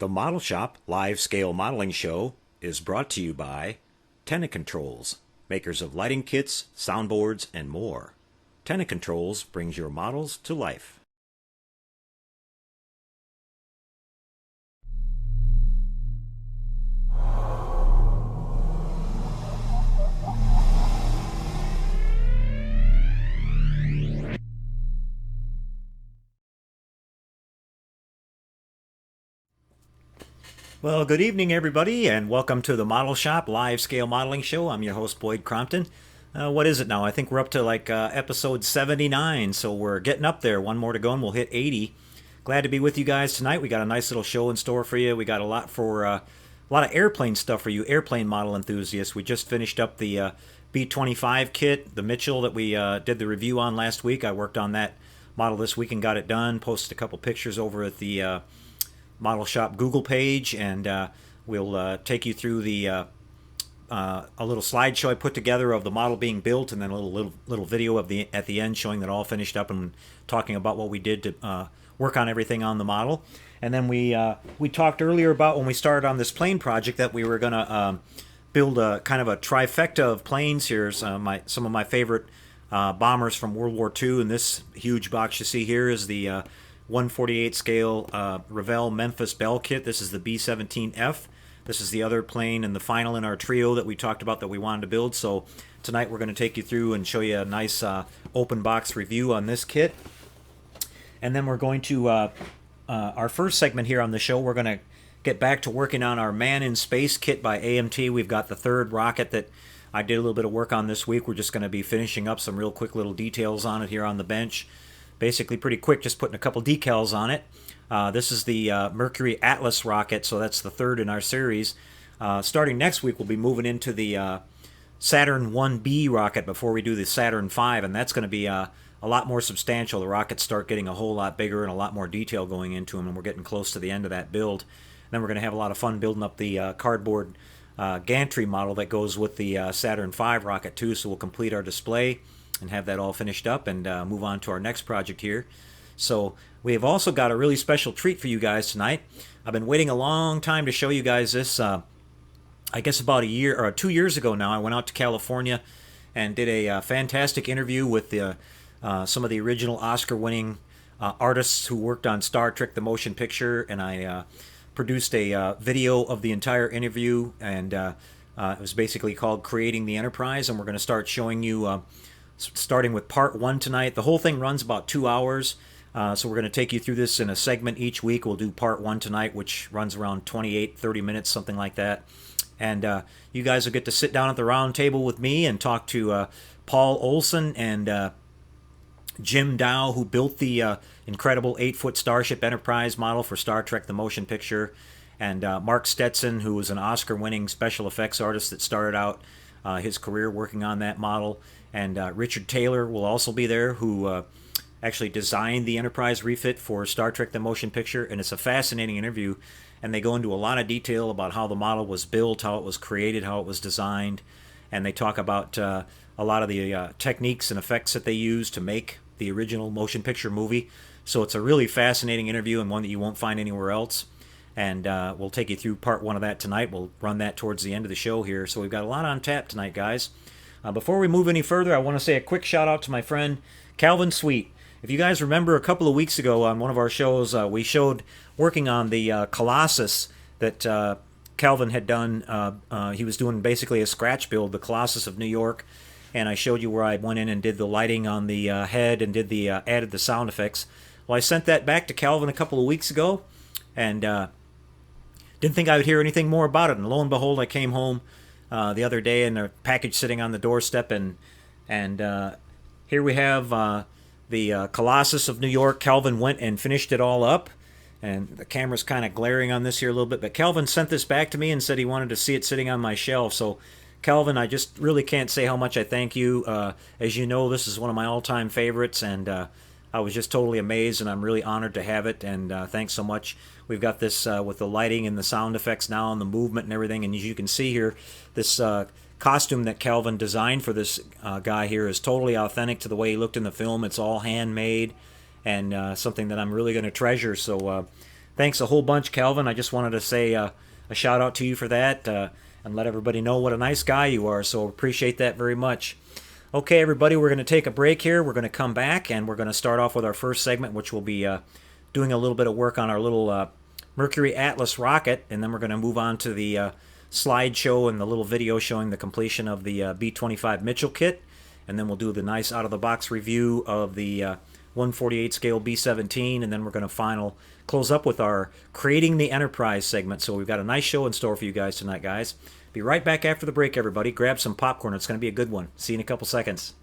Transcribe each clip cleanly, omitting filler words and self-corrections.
The Model Shop live scale modeling show is brought to you by Tenant Controls, makers of lighting kits, soundboards, and more. Tenant Controls brings your models to life. Well, good evening, everybody, and welcome to the Model Shop live scale modeling show. I'm your host, Boyd Crompton. What is it now? I think we're up to episode 79, so we're getting up there. One more to go, and we'll hit 80. Glad to be with you guys tonight. We got a nice little show in store for you. We got a lot of airplane stuff for you, airplane model enthusiasts. We just finished up the B25 kit, the Mitchell that we did the review on last week. I worked on that model this week and got it done. Posted a couple pictures over at the Model Shop Google page, and we'll take you through a little slideshow I put together of the model being built, and then a little video at the end showing that all finished up and talking about what we did to work on everything on the model. And then we talked earlier about when we started on this plane project that we were going to build a kind of a trifecta of planes here. Some of my favorite bombers from World War II, and this huge box you see here is the 1/48 scale Revell Memphis Belle kit. This is the B17F. This is the other plane and the final in our trio that we talked about that we wanted to build. So tonight we're going to take you through and show you a nice open box review on this kit. And then we're going to, our first segment here on the show, we're going to get back to working on our Man in Space kit by AMT. We've got the third rocket that I did a little bit of work on this week. We're just going to be finishing up some real quick little details on it here on the bench. Basically pretty quick, just putting a couple decals on it. This is the Mercury Atlas rocket, so that's the third in our series. Starting next week, we'll be moving into the Saturn 1B rocket before we do the Saturn 5, and that's going to be a lot more substantial. The rockets start getting a whole lot bigger and a lot more detail going into them, and we're getting close to the end of that build. And then we're going to have a lot of fun building up the cardboard gantry model that goes with the Saturn 5 rocket too, so we'll complete our display and have that all finished up and move on to our next project here. So we have also got a really special treat for you guys tonight. I've been waiting a long time to show you guys this. I guess about a year or 2 years ago now, I went out to California and did a fantastic interview with some of the original Oscar-winning artists who worked on Star Trek: The Motion Picture, and I produced a video of the entire interview, and it was basically called Creating the Enterprise, and we're going to start showing you starting with part 1 tonight. The whole thing runs about 2 hours, so we're going to take you through this in a segment each week. We'll do part 1 tonight, which runs around 28-30 minutes, something like that. And you guys will get to sit down at the round table with me and talk to Paul Olson and Jim Dow, who built the incredible 8-foot Starship Enterprise model for Star Trek: The Motion Picture, and Mark Stetson, who was an Oscar-winning special effects artist that started out his career working on that model. And Richard Taylor will also be there, who actually designed the Enterprise refit for Star Trek: The Motion Picture. And it's a fascinating interview, and they go into a lot of detail about how the model was built, how it was created, how it was designed, and they talk about a lot of the techniques and effects that they used to make the original motion picture movie. So it's a really fascinating interview and one that you won't find anywhere else. And we'll take you through part 1 of that tonight. We'll run that towards the end of the show here. So we've got a lot on tap tonight, guys. Before we move any further, I want to say a quick shout out to my friend Calvin Sweet. If you guys remember, a couple of weeks ago on one of our shows, we showed working on the Colossus that Calvin had done. He was doing basically a scratch build, the Colossus of New York, and I showed you where I went in and did the lighting on the head and did added the sound effects. Well, I sent that back to Calvin a couple of weeks ago, and didn't think I would hear anything more about it. And lo and behold, I came home the other day, and a package sitting on the doorstep, and here we have the Colossus of New York. Calvin went and finished it all up, and the camera's kind of glaring on this here a little bit, but Calvin sent this back to me and said he wanted to see it sitting on my shelf. So Calvin, I just really can't say how much I thank you. As you know, this is one of my all-time favorites, and I was just totally amazed, and I'm really honored to have it, and thanks so much. We've got this with the lighting and the sound effects now and the movement and everything, and as you can see here, this costume that Calvin designed for this guy here is totally authentic to the way he looked in the film. It's all handmade, and something that I'm really going to treasure. So thanks a whole bunch, Calvin. I just wanted to say a shout out to you for that and let everybody know what a nice guy you are. So appreciate that very much. Okay, everybody, we're going to take a break here. We're going to come back and we're going to start off with our first segment, which will be doing a little bit of work on our little Mercury Atlas rocket, and then we're going to move on to the slideshow and the little video showing the completion of the B25 Mitchell kit, and then we'll do the nice out-of-the-box review of the 148 scale B17, and then we're going to close up with our Creating the Enterprise segment. So we've got a nice show in store for you guys tonight, guys. Be right back after the break, everybody. Grab some popcorn. It's going to be a good one. See you in a couple seconds.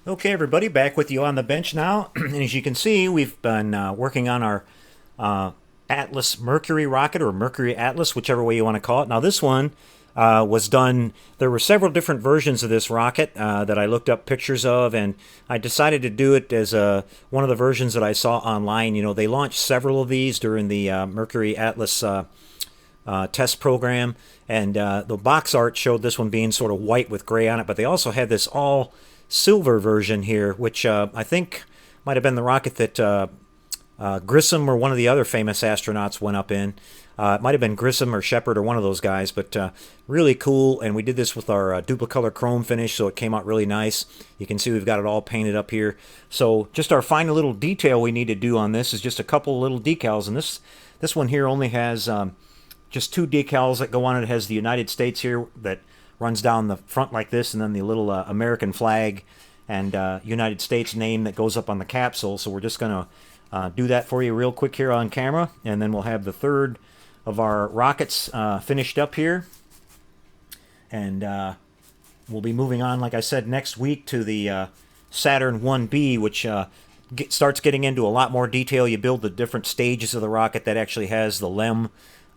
Okay, everybody, back with you on the bench now. And as you can see, we've been working on our Atlas Mercury rocket, or Mercury Atlas, whichever way you want to call it. Now, this one was done, there were several different versions of this rocket that I looked up pictures of, and I decided to do it as one of the versions that I saw online. You know, they launched several of these during the Mercury Atlas test program, and the box art showed this one being sort of white with gray on it, but they also had this all silver version here, which I think might have been the rocket that Grissom or one of the other famous astronauts went up in. It might have been Grissom or Shepard or one of those guys, but really cool. And we did this with our duplicolor chrome finish, so it came out really nice. You can see we've got it all painted up here. So just our final little detail we need to do on this is just a couple little decals, and this one here only has just two decals that go on it. It has the United States here that runs down the front like this, and then the little American flag and United States name that goes up on the capsule. So we're just going to do that for you real quick here on camera, and then we'll have the third of our rockets finished up here. And we'll be moving on, like I said, next week to the Saturn 1B, which starts getting into a lot more detail. You build the different stages of the rocket that actually has the LEM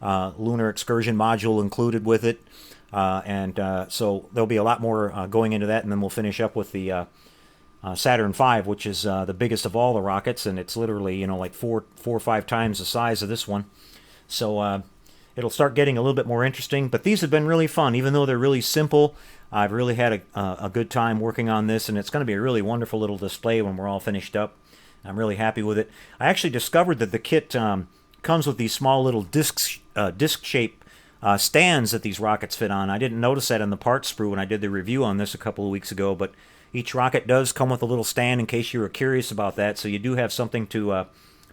lunar excursion module included with it. So there'll be a lot more going into that, and then we'll finish up with the Saturn V, which is the biggest of all the rockets, and it's literally, you know, like four or five times the size of this one. So it'll start getting a little bit more interesting, but these have been really fun. Even though they're really simple, I've really had a good time working on this, and it's going to be a really wonderful little display when we're all finished up. I'm really happy with it. I actually discovered that the kit comes with these small little disc-shaped stands that these rockets fit on. I didn't notice that in the parts sprue when I did the review on this a couple of weeks ago, but each rocket does come with a little stand in case you were curious about that, so you do have something to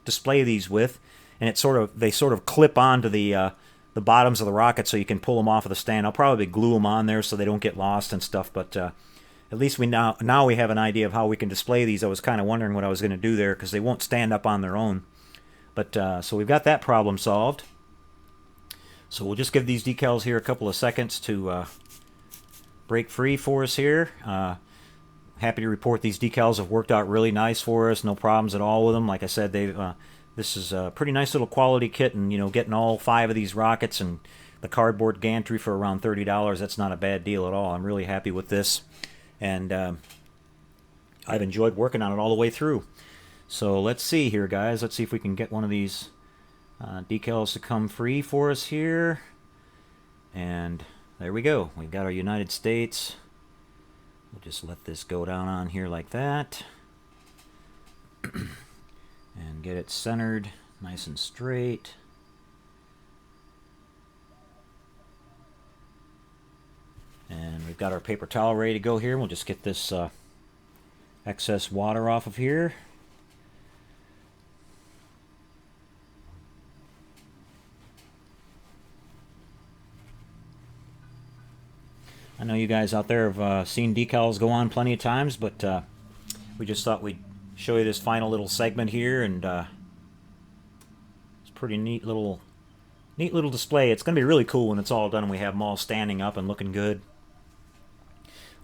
display these with, and they sort of clip onto the bottoms of the rocket so you can pull them off of the stand. I'll probably glue them on there so they don't get lost and stuff, but at least now we have an idea of how we can display these. I was kind of wondering what I was going to do there because they won't stand up on their own. But so we've got that problem solved. So we'll just give these decals here a couple of seconds to break free for us here. Happy to report these decals have worked out really nice for us. No problems at all with them. Like I said, this is a pretty nice little quality kit, and getting all 5 of these rockets and the cardboard gantry for around $30, that's not a bad deal at all. I'm really happy with this, and I've enjoyed working on it all the way through. So let's see here, guys. Let's see if we can get one of these decals to come free for us here. And there we go. We've got our United States. We'll just let this go down on here like that. And get it centered nice and straight. And we've got our paper towel ready to go here. We'll just get this excess water off of here. I know you guys out there have seen decals go on plenty of times, but we just thought we'd show you this final little segment here, and it's a pretty neat little display. It's going to be really cool when it's all done and we have them all standing up and looking good.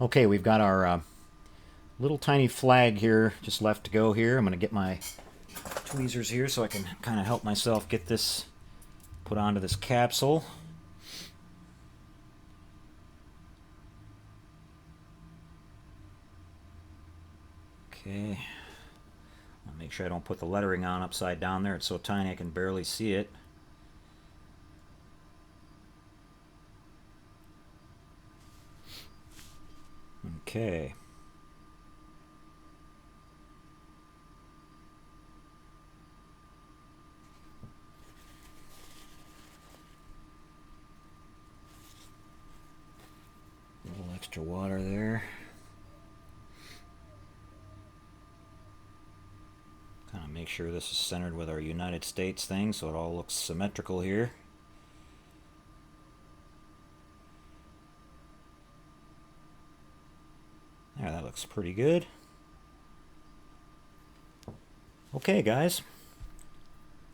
Okay, we've got our little tiny flag here just left to go here. I'm going to get my tweezers here so I can kind of help myself get this put onto this capsule. Okay, I'll make sure I don't put the lettering on upside down there. It's so tiny I can barely see it. Okay. A little extra water there. Kind of make sure this is centered with our United States thing so it all looks symmetrical here. There, that looks pretty good. Okay, guys.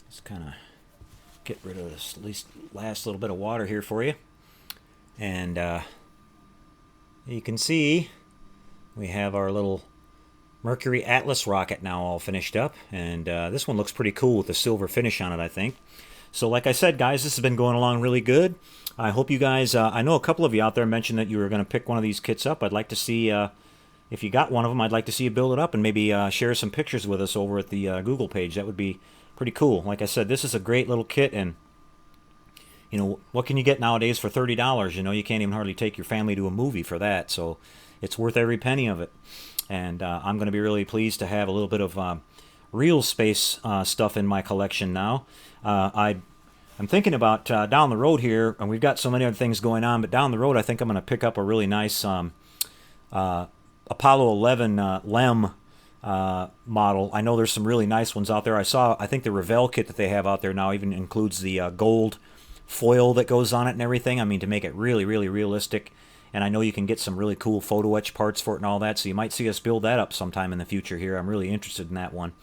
Let's kind of get rid of this last little bit of water here for you. And you can see we have our little Mercury Atlas rocket now all finished up, and this one looks pretty cool with the silver finish on it, I think. So like I said, guys, this has been going along really good. I hope you guys, I know a couple of you out there mentioned that you were going to pick one of these kits up. I'd like to see, if you got one of them, I'd like to see you build it up and maybe share some pictures with us over at the Google page. That would be pretty cool. Like I said, this is a great little kit, and what can you get nowadays for $30? You can't even hardly take your family to a movie for that, so it's worth every penny of it. And I'm going to be really pleased to have a little bit of real space stuff in my collection now. I'm thinking about down the road here, and we've got so many other things going on, but down the road I think I'm going to pick up a really nice Apollo 11 LEM model. I know there's some really nice ones out there. I think the Revell kit that they have out there now even includes the gold foil that goes on it and everything. I mean, to make it really, really realistic. And I know you can get some really cool photo etch parts for it and all that, so you might see us build that up sometime in the future here. I'm really interested in that one.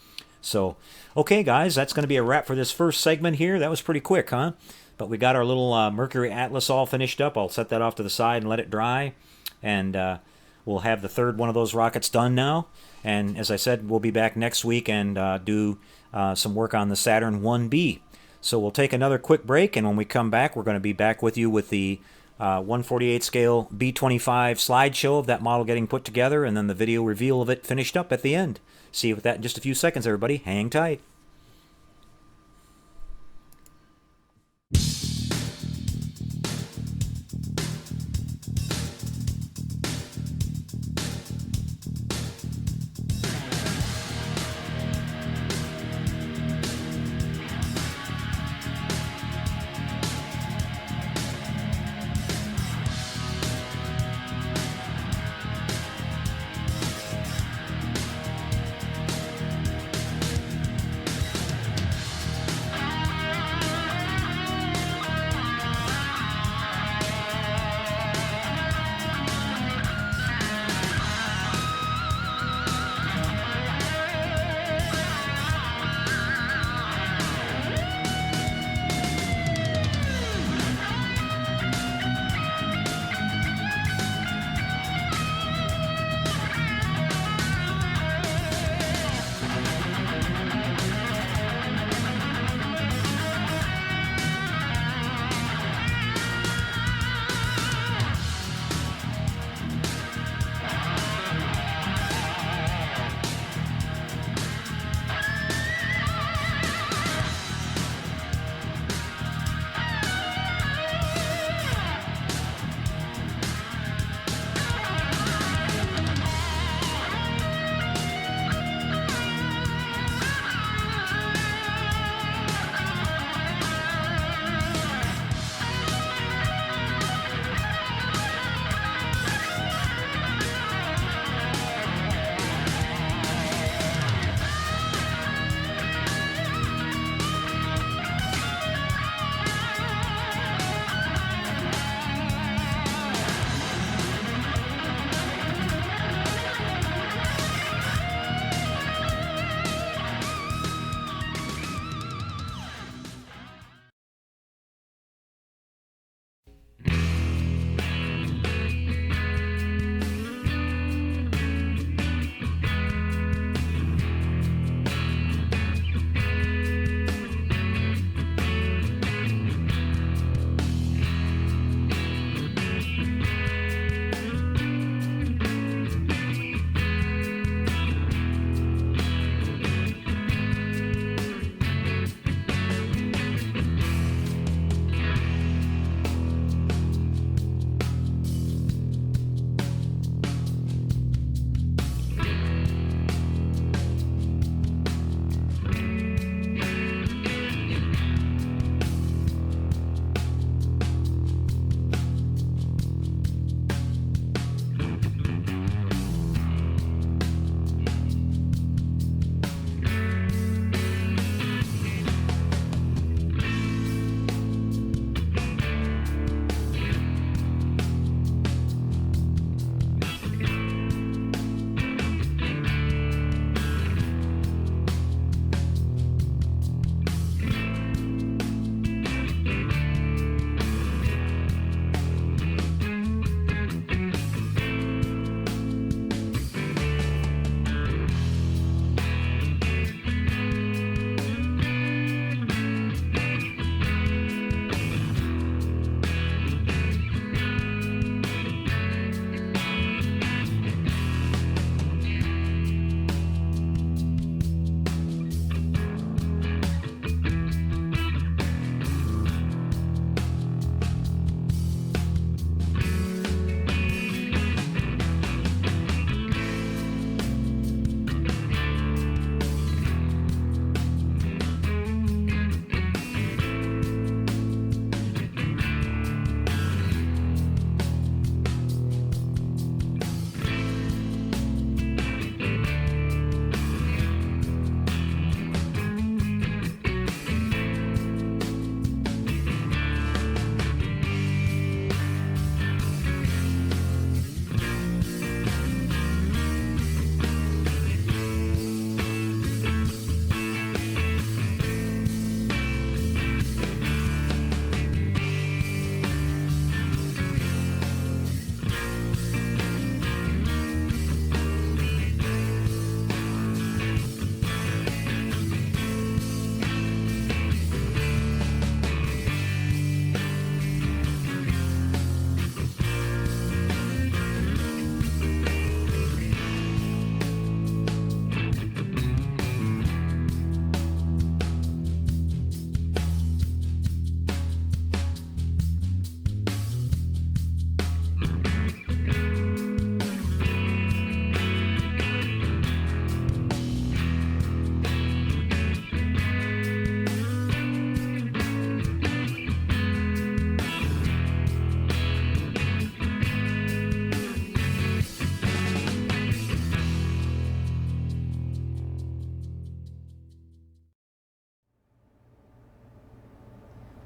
So, okay, guys, that's going to be a wrap for this first segment here. That was pretty quick, huh? But we got our little Mercury Atlas all finished up. I'll set that off to the side and let it dry. And we'll have the third one of those rockets done now. And as I said, we'll be back next week and do some work on the Saturn 1B. So we'll take another quick break, and when we come back, we're going to be back with you with the 1/48 scale B25 slideshow of that model getting put together, and then the video reveal of it finished up at the end. See you with that in just a few seconds, everybody. Hang tight.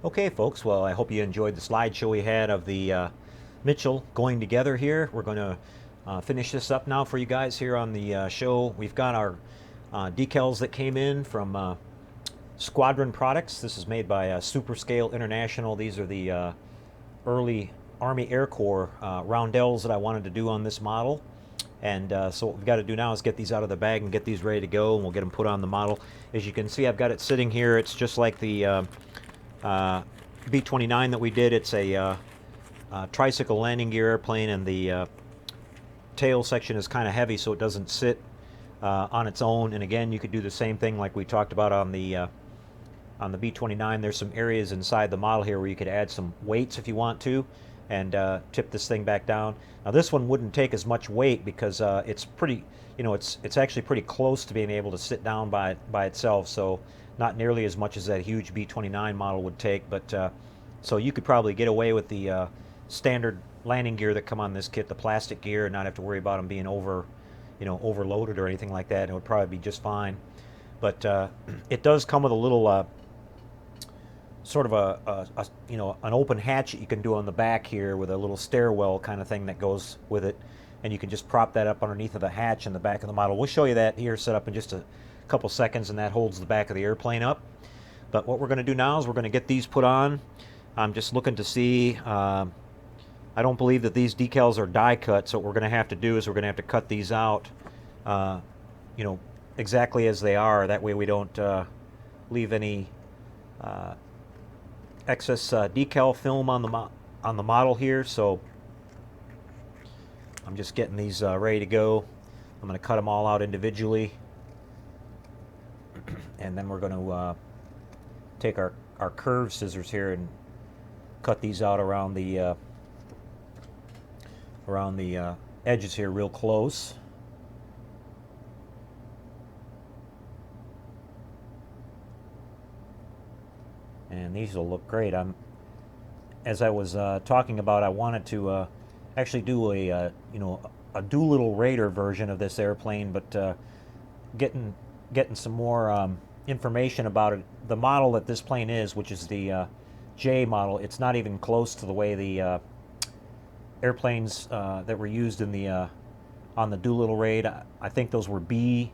Okay, folks, well, I hope you enjoyed the slideshow we had of the Mitchell going together here. We're going to finish this up now for you guys here on the show. We've got our decals that came in from Squadron Products. This is made by Superscale International. These are the early Army Air Corps roundels that I wanted to do on this model. And so what we've got to do now is get these out of the bag and get these ready to go, and we'll get them put on the model. As you can see, I've got it sitting here. It's just like the B-29 that we did. It's a tricycle landing gear airplane, and the tail section is kind of heavy, so it doesn't sit on its own. And again, you could do the same thing like we talked about on the B-29. There's some areas inside the model here where you could add some weights if you want to, and tip this thing back down. Now this one wouldn't take as much weight because it's pretty, it's actually pretty close to being able to sit down by itself. So not nearly as much as that huge B-29 model would take, but so you could probably get away with the standard landing gear that come on this kit, the plastic gear, and not have to worry about them being overloaded or anything like that. It would probably be just fine. But it does come with a little sort of an open hatch that you can do on the back here with a little stairwell kind of thing that goes with it, and you can just prop that up underneath of the hatch in the back of the model. We'll show you that here set up in just a couple seconds, and that holds the back of the airplane up. But what we're going to do now is we're going to get these put on. I'm just looking to see, I don't believe that these decals are die cut, so what we're going to have to do is we're going to have to cut these out exactly as they are. That way we don't leave any excess decal film on the model here. So I'm just getting these ready to go. I'm going to cut them all out individually, and then we're going to take our curved scissors here and cut these out around the edges here real close. And these will look great. As I was talking about, I wanted to actually do a Doolittle Raider version of this airplane, but getting some more information about it. The model that this plane is, which is the J model, it's not even close to the way the airplanes that were used in the on the Doolittle Raid. I think those were B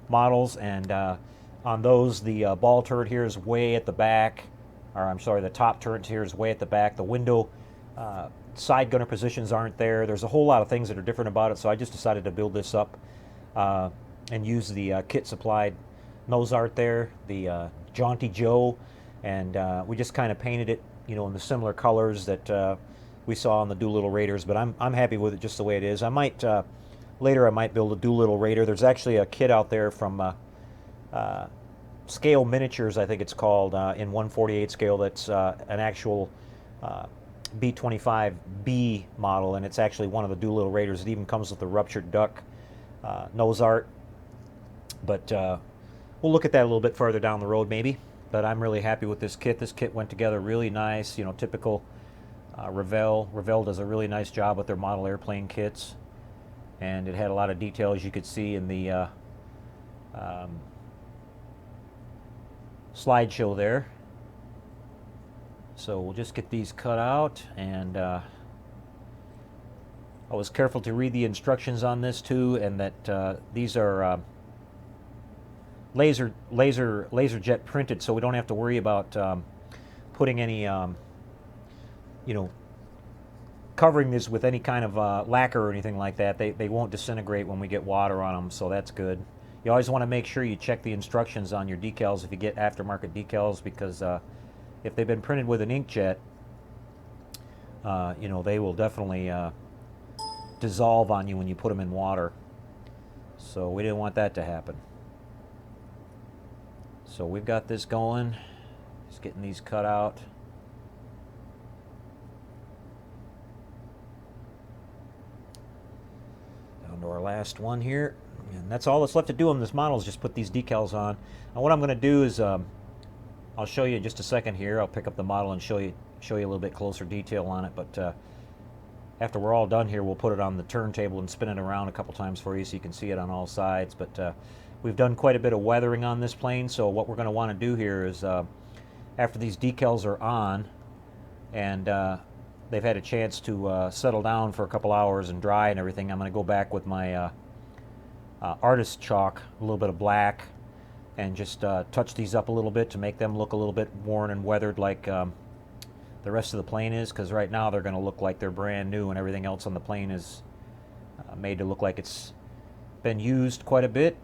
models, and on those the ball turret here is way at the back. Or I'm sorry, the top turret here is way at the back. The window side gunner positions aren't there. There's a whole lot of things that are different about it, so I just decided to build this up and use the kit supplied nose art there, the Jaunty Joe, and we just kind of painted it, in the similar colors that we saw on the Doolittle Raiders. But I'm happy with it just the way it is. I might later I might build a Doolittle Raider. There's actually a kit out there from Scale Miniatures, I think it's called, in 1/48 scale. That's an actual B-25B model, and it's actually one of the Doolittle Raiders. It even comes with the ruptured duck nose art. But we'll look at that a little bit further down the road, maybe. But I'm really happy with this kit. This kit went together really nice. Typical Revell. Revell does a really nice job with their model airplane kits, and it had a lot of detail, as you could see in the slideshow there. So we'll just get these cut out, and I was careful to read the instructions on this too, and that these are laser jet printed, so we don't have to worry about putting any covering this with any kind of lacquer or anything like that. They won't disintegrate when we get water on them, so that's good. You always want to make sure you check the instructions on your decals if you get aftermarket decals, because if they've been printed with an inkjet, they will definitely dissolve on you when you put them in water. So we didn't want that to happen. So we've got this going. Just getting these cut out. Down to our last one here. And that's all that's left to do on this model, is just put these decals on. And what I'm going to do is, I'll show you in just a second here. I'll pick up the model and show you a little bit closer detail on it. But after we're all done here, we'll put it on the turntable and spin it around a couple times for you so you can see it on all sides. But we've done quite a bit of weathering on this plane, so what we're going to want to do here is after these decals are on and they've had a chance to settle down for a couple hours and dry and everything, I'm going to go back with my artist chalk, a little bit of black, and just touch these up a little bit to make them look a little bit worn and weathered like the rest of the plane is, because right now they're going to look like they're brand new and everything else on the plane is made to look like it's been used quite a bit.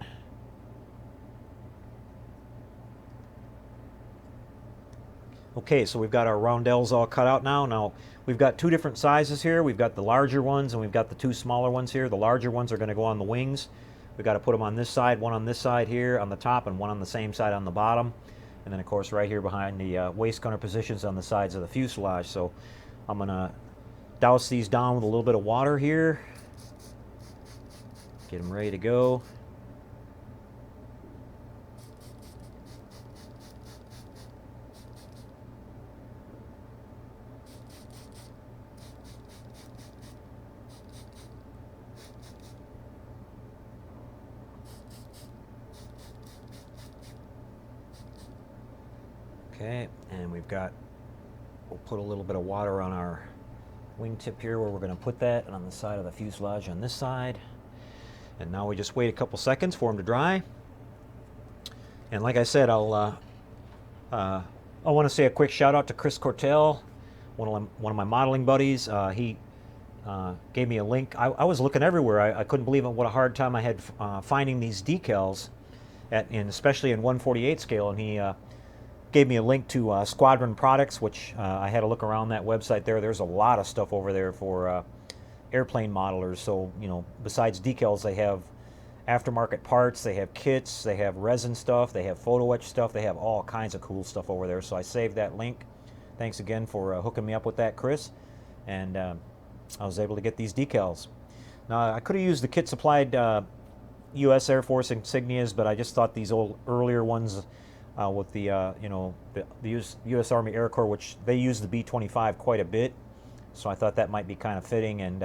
Okay, so we've got our roundels all cut out now. Now, we've got two different sizes here. We've got the larger ones and we've got the two smaller ones here. The larger ones are going to go on the wings. We've got to put them on this side, one on this side here on the top, and one on the same side on the bottom. And then, of course, right here behind the waist gunner positions on the sides of the fuselage. So I'm going to douse these down with a little bit of water here. Get them ready to go. Okay, and we'll put a little bit of water on our wingtip here where we're going to put that, and on the side of the fuselage on this side. And now we just wait a couple seconds for them to dry. And like I said, I want to say a quick shout out to Chris Cortell, one of my modeling buddies. He gave me a link. I was looking everywhere. I couldn't believe what a hard time I had finding these decals, especially in 1/48 scale, and he gave me a link to Squadron Products, which I had a look around that website there. There's a lot of stuff over there for airplane modelers. So, you know, besides decals, they have aftermarket parts, they have kits, they have resin stuff, they have photo etch stuff, they have all kinds of cool stuff over there. So I saved that link. Thanks again for hooking me up with that, Chris. And I was able to get these decals. Now, I could have used the kit supplied U.S. Air Force insignias, but I just thought these earlier ones with the U.S. Army Air Corps, which they use the B-25 quite a bit, so I thought that might be kind of fitting and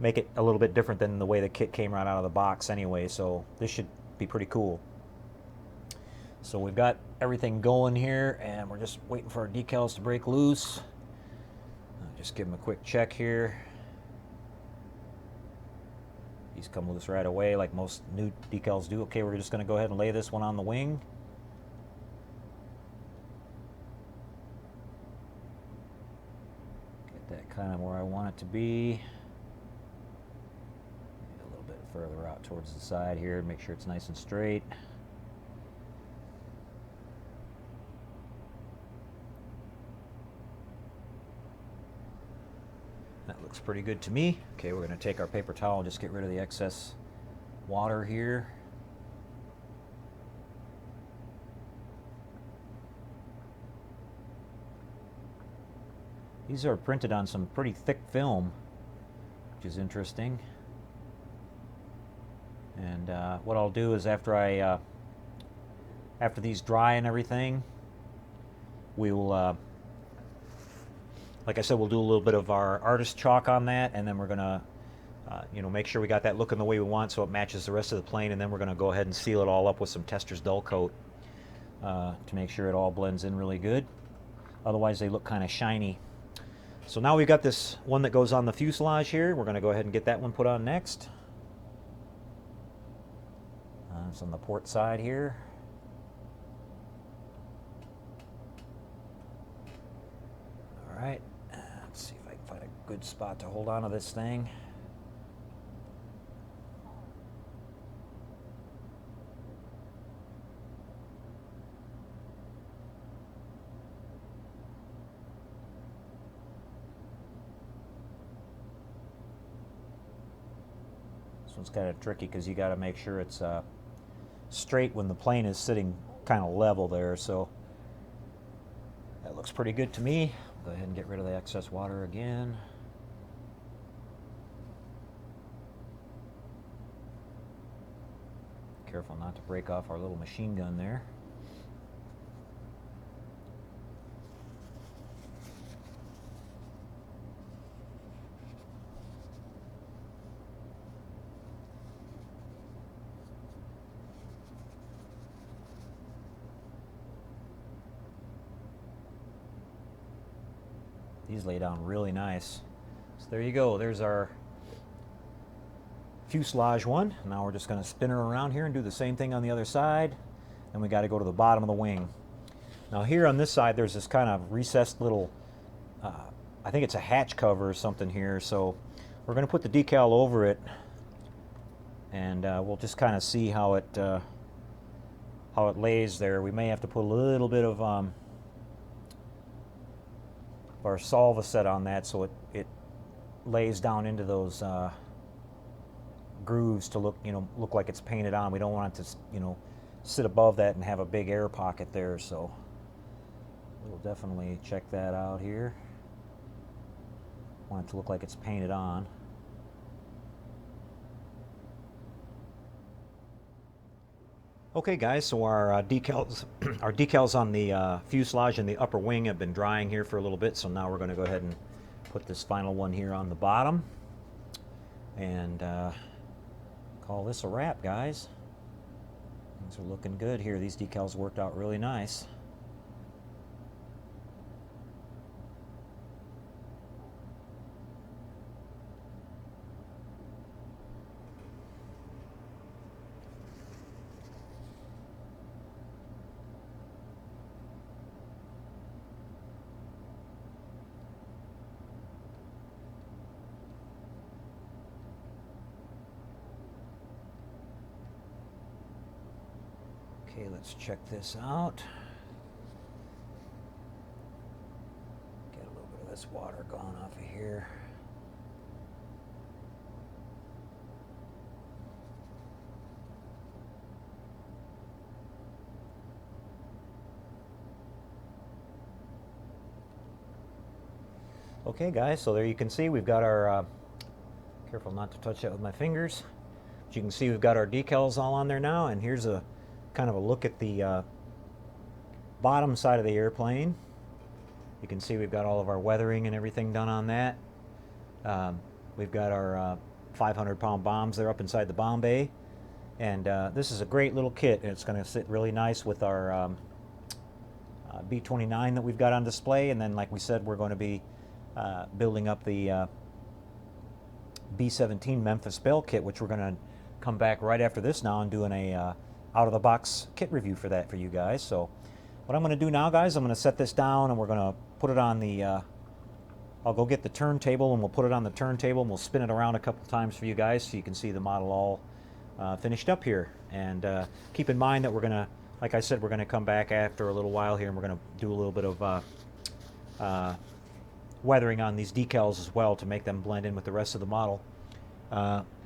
make it a little bit different than the way the kit came right out of the box anyway, so this should be pretty cool. So we've got everything going here, and we're just waiting for our decals to break loose. Just give them a quick check here. These come loose right away like most new decals do. Okay, we're just going to go ahead and lay this one on the wing. That kind of where I want it to be. A little bit further out towards the side here, make sure it's nice and straight. That looks pretty good to me. Okay, we're going to take our paper towel and just get rid of the excess water here. These are printed on some pretty thick film, which is interesting. And what I'll do is after these dry and everything, we will, like I said, we'll do a little bit of our artist chalk on that, and then we're gonna, make sure we got that looking the way we want so it matches the rest of the plane, and then we're gonna go ahead and seal it all up with some Tester's dull coat to make sure it all blends in really good. Otherwise, they look kind of shiny. So now we've got this one that goes on the fuselage here. We're going to go ahead and get that one put on next. It's on the port side here. All right. Let's see if I can find a good spot to hold on to this thing. This one's kind of tricky because you got to make sure it's straight when the plane is sitting kind of level there. So that looks pretty good to me. Go ahead and get rid of the excess water again. Careful not to break off our little machine gun there. These lay down really nice. So there you go. There's our fuselage one. Now we're just going to spin her around here and do the same thing on the other side. And we got to go to the bottom of the wing. Now here on this side, there's this kind of recessed little, I think it's a hatch cover or something here. So we're going to put the decal over it, and we'll just kind of see how it lays there. We may have to put a little bit of our Solvaset on that so it lays down into those grooves to look like it's painted on. We don't want it to sit above that and have a big air pocket there. So we'll definitely check that out here. Want it to look like it's painted on. Okay guys, so our decals on the fuselage and the upper wing have been drying here for a little bit, so now we're going to go ahead and put this final one here on the bottom and call this a wrap, guys. Things are looking good here. These decals worked out really nice. Okay, let's check this out. Get a little bit of this water gone off of here. Okay guys, so there you can see we've got our, careful not to touch that with my fingers. But you can see we've got our decals all on there now, and here's a kind of a look at the bottom side of the airplane. You can see we've got all of our weathering and everything done on that. We've got our 500-pound bombs there up inside the bomb bay, and this is a great little kit, and it's going to sit really nice with our B-29 that we've got on display. And then, like we said, we're going to be building up the B17 Memphis Belle kit, which we're going to come back right after this now and doing a out-of-the-box kit review for that for you guys. So what I'm going to do now, guys, I'm going to set this down and we're going to put it on the I'll go get the turntable and we'll put it on the turntable and we'll spin it around a couple times for you guys so you can see the model all finished up here. And keep in mind that we're going to, like I said, we're going to come back after a little while here and we're going to do a little bit of weathering on these decals as well to make them blend in with the rest of the model.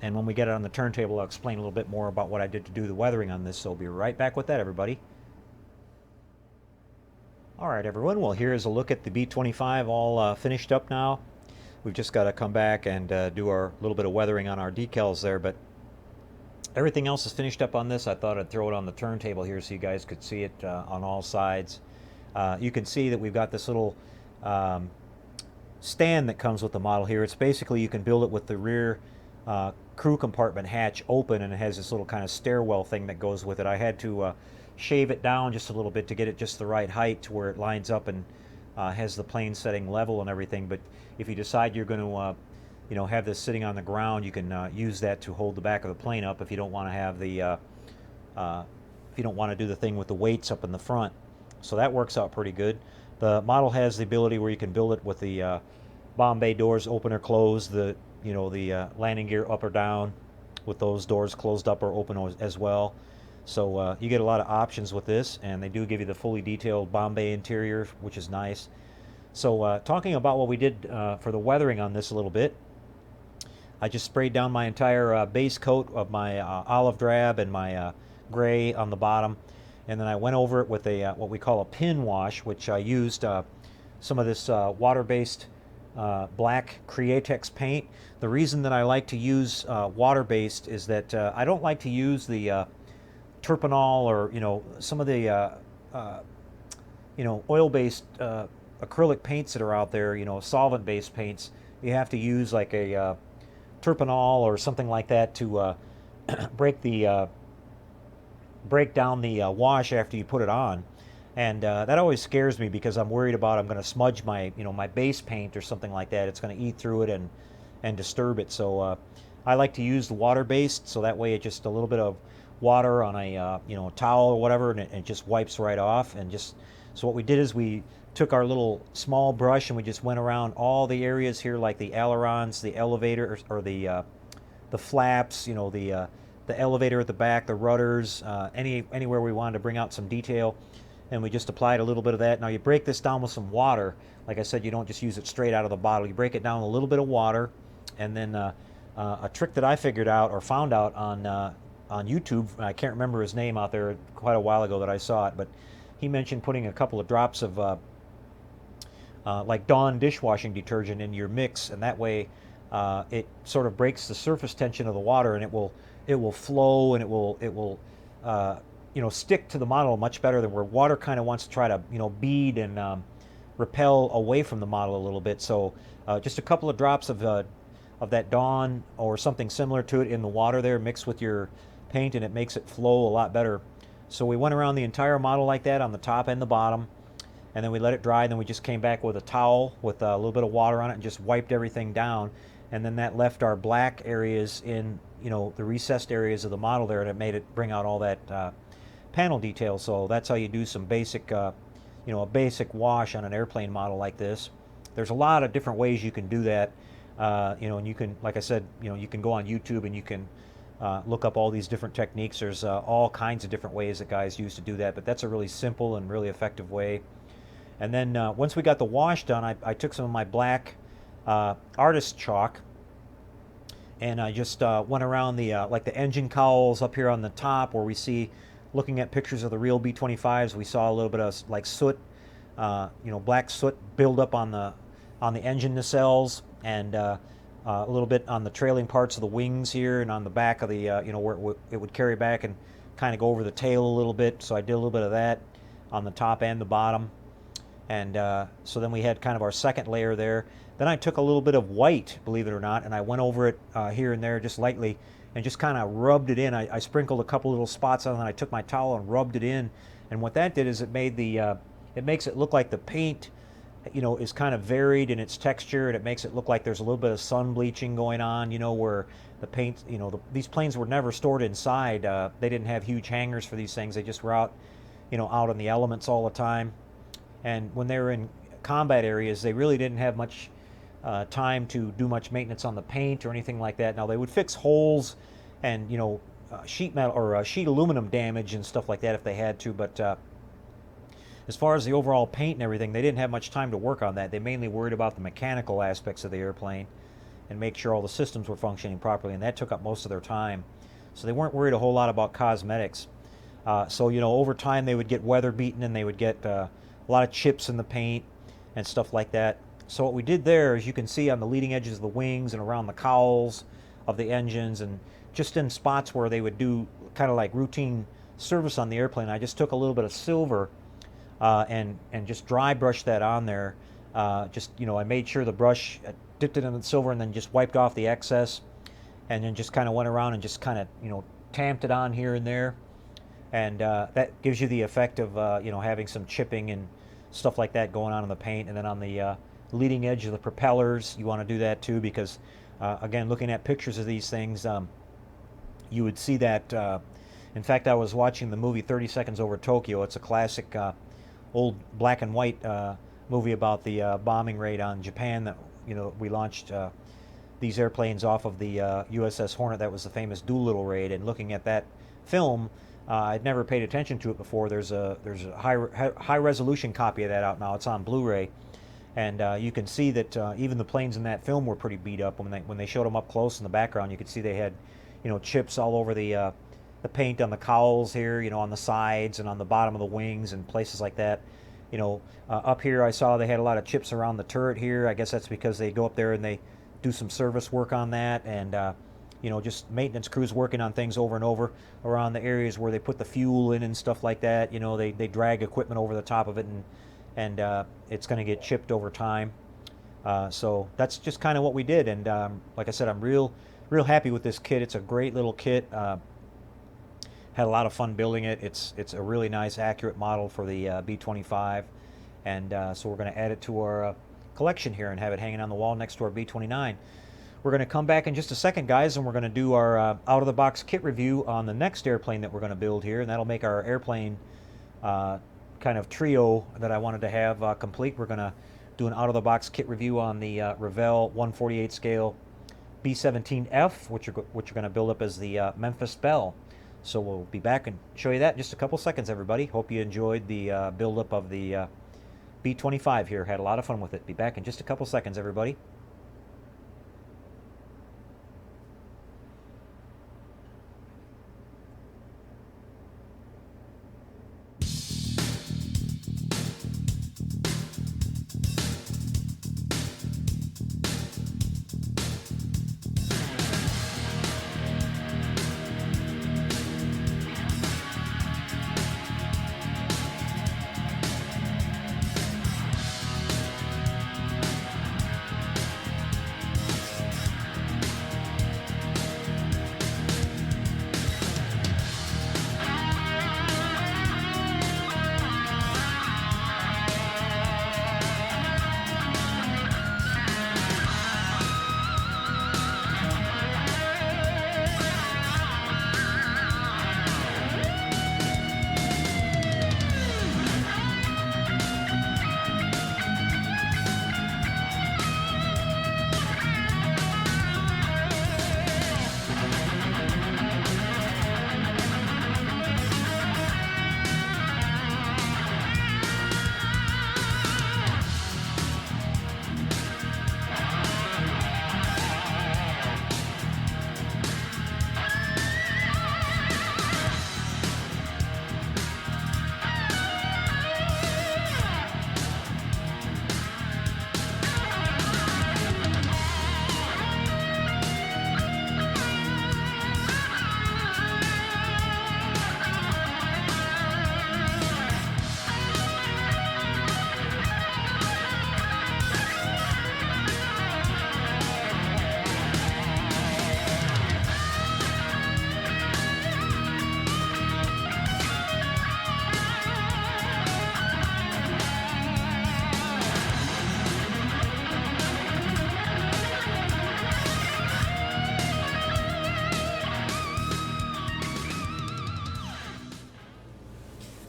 And when we get it on the turntable, I'll explain a little bit more about what I did to do the weathering on this. So we'll be right back with that, everybody. All right, everyone. Well, here's a look at the B25 all finished up now. We've just got to come back and do our little bit of weathering on our decals there, but everything else is finished up on this. I thought I'd throw it on the turntable here so you guys could see it on all sides. You can see that we've got this little stand that comes with the model here. It's basically, you can build it with the rear crew compartment hatch open, and it has this little kind of stairwell thing that goes with it. I had to shave it down just a little bit to get it just the right height to where it lines up and has the plane setting level and everything. But if you decide you're going to have this sitting on the ground, you can use that to hold the back of the plane up if you don't want to have the if you don't want to do the thing with the weights up in the front. So that works out pretty good. The model has the ability where you can build it with the bomb bay doors open or closed, the landing gear up or down with those doors closed up or open as well. So you get a lot of options with this, and they do give you the fully detailed bomb bay interior, which is nice. So talking about what we did for the weathering on this a little bit, I just sprayed down my entire base coat of my olive drab and my gray on the bottom, and then I went over it with a what we call a pin wash, which I used some of this water-based black Createx paint. The reason that I like to use water-based is that I don't like to use the terpenol or some of the oil-based acrylic paints that are out there, solvent-based paints. You have to use like a terpenol or something like that to break down the wash after you put it on. And that always scares me because I'm worried about I'm going to smudge my my base paint or something like that. It's going to eat through it and disturb it. So I like to use the water based, so that way it just a little bit of water on a towel or whatever, and it just wipes right off. And just so what we did is we took our little small brush and we just went around all the areas here, like the ailerons, the elevator, or the flaps, the elevator at the back, the rudders, anywhere we wanted to bring out some detail, and we just applied a little bit of that. Now you break this down with some water. Like I said, you don't just use it straight out of the bottle. You break it down with a little bit of water, and then a trick that I figured out or found out on YouTube. I can't remember his name out there quite a while ago that I saw it, but he mentioned putting a couple of drops of like Dawn dishwashing detergent in your mix, and that way it sort of breaks the surface tension of the water, and it will flow, and it will stick to the model much better than where water kind of wants to try to bead and repel away from the model a little bit. So just a couple of drops of that Dawn or something similar to it in the water there, mixed with your paint, and it makes it flow a lot better. So we went around the entire model like that on the top and the bottom, and then we let it dry, and then we just came back with a towel with a little bit of water on it and just wiped everything down, and then that left our black areas in the recessed areas of the model there, and it made it bring out all that panel detail. So that's how you do some basic a basic wash on an airplane model like this. There's a lot of different ways you can do that, and you can, like I said, you can go on YouTube and you can look up all these different techniques. There's all kinds of different ways that guys use to do that, but that's a really simple and really effective way. And then once we got the wash done, I took some of my black artist chalk, and I just went around the like the engine cowls up here on the top, where we see, looking at pictures of the real B-25s, we saw a little bit of like soot, black soot build up on the engine nacelles, and a little bit on the trailing parts of the wings here, and on the back of the where it would carry back and kind of go over the tail a little bit. So I did a little bit of that on the top and the bottom. And so then we had kind of our second layer there. Then I took a little bit of white, believe it or not, and I went over it here and there just lightly, and just kind of rubbed it in. I sprinkled a couple little spots on it, and I took my towel and rubbed it in. And what that did is it made it makes it look like the paint, is kind of varied in its texture, and it makes it look like there's a little bit of sun bleaching going on, where the paint, these planes were never stored inside. They didn't have huge hangars for these things. They just were out, out in the elements all the time. And when they were in combat areas, they really didn't have much time to do much maintenance on the paint or anything like that. Now, they would fix holes and sheet metal or sheet aluminum damage and stuff like that if they had to, but as far as the overall paint and everything, they didn't have much time to work on that. They mainly worried about the mechanical aspects of the airplane and make sure all the systems were functioning properly, and that took up most of their time. So they weren't worried a whole lot about cosmetics. So over time they would get weather beaten, and they would get a lot of chips in the paint and stuff like that. So what we did there, as you can see on the leading edges of the wings and around the cowls of the engines, and just in spots where they would do kind of like routine service on the airplane, I just took a little bit of silver and just dry brushed that on there. I made sure the brush dipped it in the silver and then just wiped off the excess, and then just kind of went around and just kind of tamped it on here and there, and that gives you the effect of having some chipping and stuff like that going on in the paint. And then on the leading edge of the propellers, you want to do that too, because again, looking at pictures of these things, you would see that. In fact, I was watching the movie 30 Seconds Over Tokyo. It's a classic old black and white movie about the bombing raid on Japan that we launched these airplanes off of the USS Hornet. That was the famous Doolittle raid. And looking at that film, I'd never paid attention to it before. There's a high resolution copy of that out now. It's on Blu-ray, and you can see that even the planes in that film were pretty beat up. When they showed them up close in the background, you could see they had chips all over the paint on the cowls here, on the sides and on the bottom of the wings and places like that. Up here I saw they had a lot of chips around the turret here. I guess that's because they go up there and they do some service work on that, and just maintenance crews working on things over and over around the areas where they put the fuel in and stuff like that. They drag equipment over the top of it, and it's going to get chipped over time. So that's just kind of what we did, and like I said, I'm real happy with this kit. It's a great little kit. Had a lot of fun building it. It's a really nice, accurate model for the B-25, and so we're going to add it to our collection here and have it hanging on the wall next to our B-29. We're going to come back in just a second, guys, and we're going to do our out-of-the-box kit review on the next airplane that we're going to build here, and that'll make our airplane kind of trio that I wanted to have complete. We're going to do an out-of-the-box kit review on the Revell 1/48 scale B17F, which you're going to build up as the Memphis Belle. So we'll be back and show you that in just a couple seconds, everybody. Hope you enjoyed the build-up of the B25 here. Had a lot of fun with it. Be back in just a couple seconds, everybody.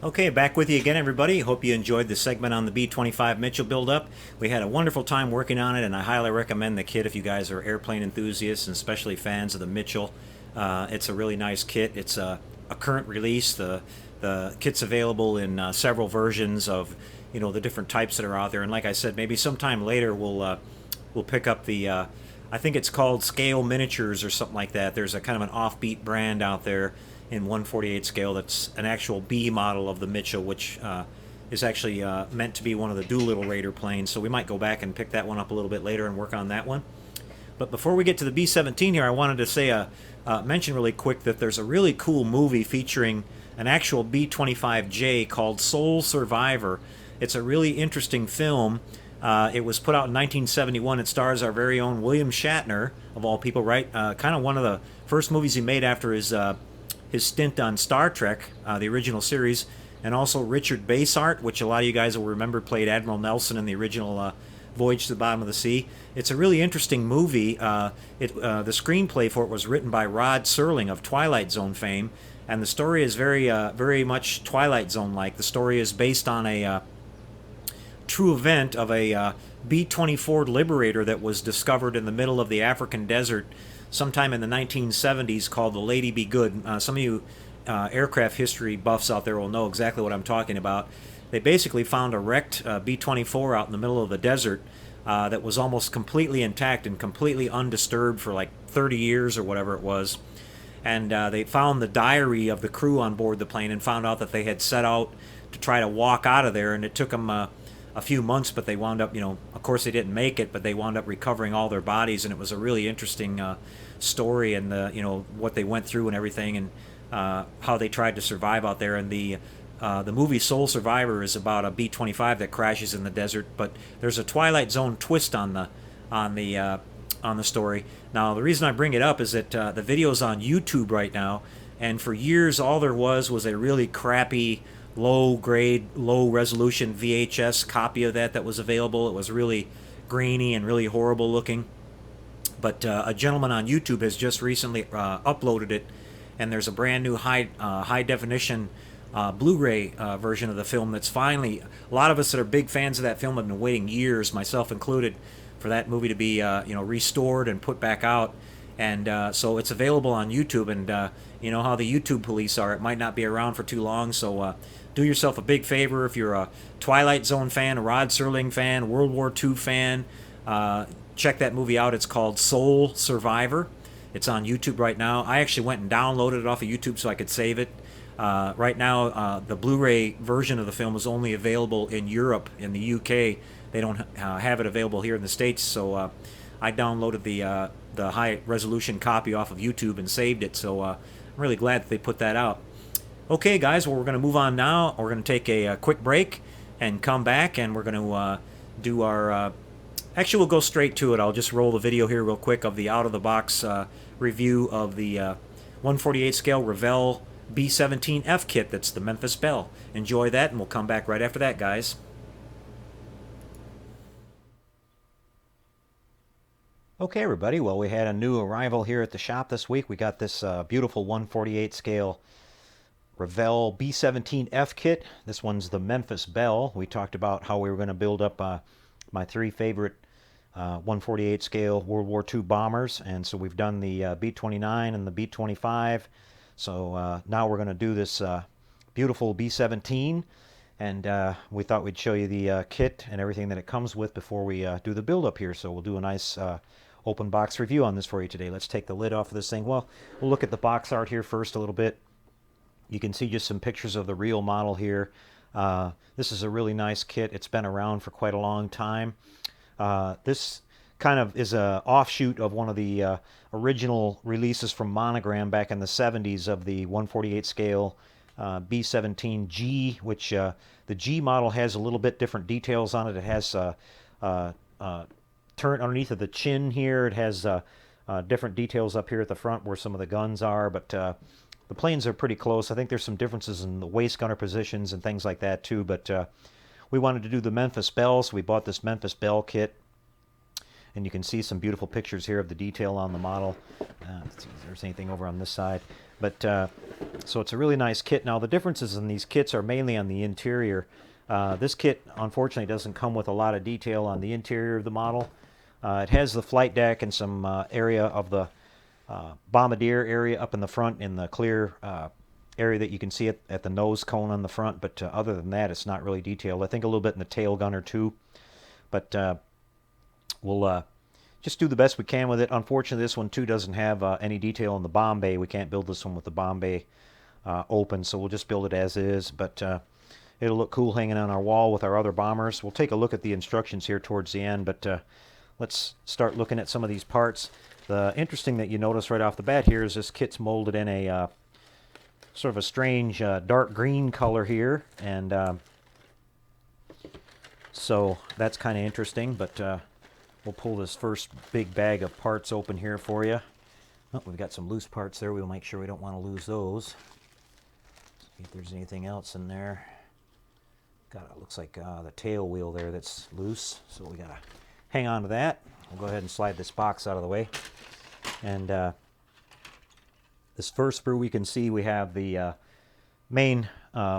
Okay, back with you again, everybody. Hope you enjoyed the segment on the B-25 Mitchell build-up. We had a wonderful time working on it, and I highly recommend the kit if you guys are airplane enthusiasts and especially fans of the Mitchell. It's a really nice kit. It's a current release. The kit's available in several versions of, you know, the different types that are out there. And like I said, maybe sometime later we'll pick up the I think it's called Scale Miniatures or something like that. There's a kind of an offbeat brand out there in 1/48 scale that's an actual B model of the Mitchell, which is actually meant to be one of the Doolittle Raider planes. So we might go back and pick that one up a little bit later and work on that one. But before we get to the B-17 here, I wanted to say mention really quick that there's a really cool movie featuring an actual B-25J called Soul Survivor. It's a really interesting film. It was put out in 1971. It stars our very own William Shatner, of all people, right? Kind of one of the first movies he made after his stint on Star Trek, the original series, and also Richard Basehart, which a lot of you guys will remember played Admiral Nelson in the original Voyage to the Bottom of the Sea. It's a really interesting movie. The screenplay for it was written by Rod Serling of Twilight Zone fame, and the story is very much Twilight Zone-like. The story is based on a true event of a B-24 Liberator that was discovered in the middle of the African desert sometime in the 1970s called the Lady Be Good. Some of you aircraft history buffs out there will know exactly what I'm talking about. They basically found a wrecked B-24 out in the middle of the desert that was almost completely intact and completely undisturbed for like 30 years or whatever it was. And they found the diary of the crew on board the plane and found out that they had set out to try to walk out of there, and it took them a few months, but they wound up, of course they didn't make it, but they wound up recovering all their bodies, and it was a really interesting story, and what they went through and everything, and how they tried to survive out there. And the movie Soul Survivor is about a B-25 that crashes in the desert, but there's a Twilight Zone twist on the story. Now, the reason I bring it up is that the video's on YouTube right now, And for years, all there was a really crappy, low grade, low resolution VHS copy of that was available. It was really grainy and really horrible looking. But a gentleman on YouTube has just recently uploaded it, and there's a brand new high definition Blu-ray version of the film that's finally. A lot of us that are big fans of that film have been waiting years, myself included, for that movie to be restored and put back out. And so it's available on YouTube. And you know how the YouTube police are; it might not be around for too long. So do yourself a big favor if you're a Twilight Zone fan, a Rod Serling fan, World War II fan. Check that movie out. It's called Soul Survivor. It's on YouTube right now. I actually went and downloaded it off of YouTube so I could save it. Right now, the Blu-ray version of the film is only available in Europe, in the UK. They don't have it available here in the States, so I downloaded the high-resolution copy off of YouTube and saved it, so I'm really glad that they put that out. Okay, guys, well, we're going to move on now. We're going to take a quick break and come back, and we're going to do our... Actually, we'll go straight to it. I'll just roll the video here real quick of the out-of-the-box review of the 148 scale Revell B17 F kit that's the Memphis Belle. Enjoy that, and we'll come back right after that, guys. Okay, everybody. Well, we had a new arrival here at the shop this week. We got this beautiful 148 scale Revell B17 F kit. This one's the Memphis Belle. We talked about how we were going to build up my three favorite 148 scale World War II bombers, and so we've done the B-29 and the B-25. So now we're going to do this beautiful B-17, and we thought we'd show you the kit and everything that it comes with before we do the build up here. So we'll do a nice open box review on this for you today. Let's take the lid off of this thing. Well, we'll look at the box art here first a little bit. You can see just some pictures of the real model here. This is a really nice kit. It's been around for quite a long time. This kind of is an offshoot of one of the original releases from Monogram back in the 70s of the 148 scale B17G, which the G model has a little bit different details on it. It has turret underneath of the chin here. It has different details up here at the front where some of the guns are, but the planes are pretty close. I think there's some differences in the waist gunner positions and things like that too, but we wanted to do the Memphis Belle, so we bought this Memphis Belle kit. And you can see some beautiful pictures here of the detail on the model. Let's see if there's anything over on this side. But so it's a really nice kit. Now the differences in these kits are mainly on the interior. This kit, unfortunately, doesn't come with a lot of detail on the interior of the model. It has the flight deck and some area of the bombardier area up in the front in the clear area that you can see at the nose cone on the front. But other than that, it's not really detailed. I think a little bit in the tail gunner too. But we'll just do the best we can with it. Unfortunately, this one too doesn't have any detail in the bomb bay. We can't build this one with the bomb bay open, so we'll just build it as is. But it'll look cool hanging on our wall with our other bombers. We'll take a look at the instructions here towards the end, but let's start looking at some of these parts. The interesting that you notice right off the bat here is this kit's molded in a sort of a strange dark green color here, and so that's kind of interesting, but we'll pull this first big bag of parts open here for you. Oh, we've got some loose parts there. We'll make sure we don't want to lose those. See if there's anything else in there. Looks like the tail wheel there that's loose, so we gotta hang on to that. We'll go ahead and slide this box out of the way. And this first sprue, we can see we have the main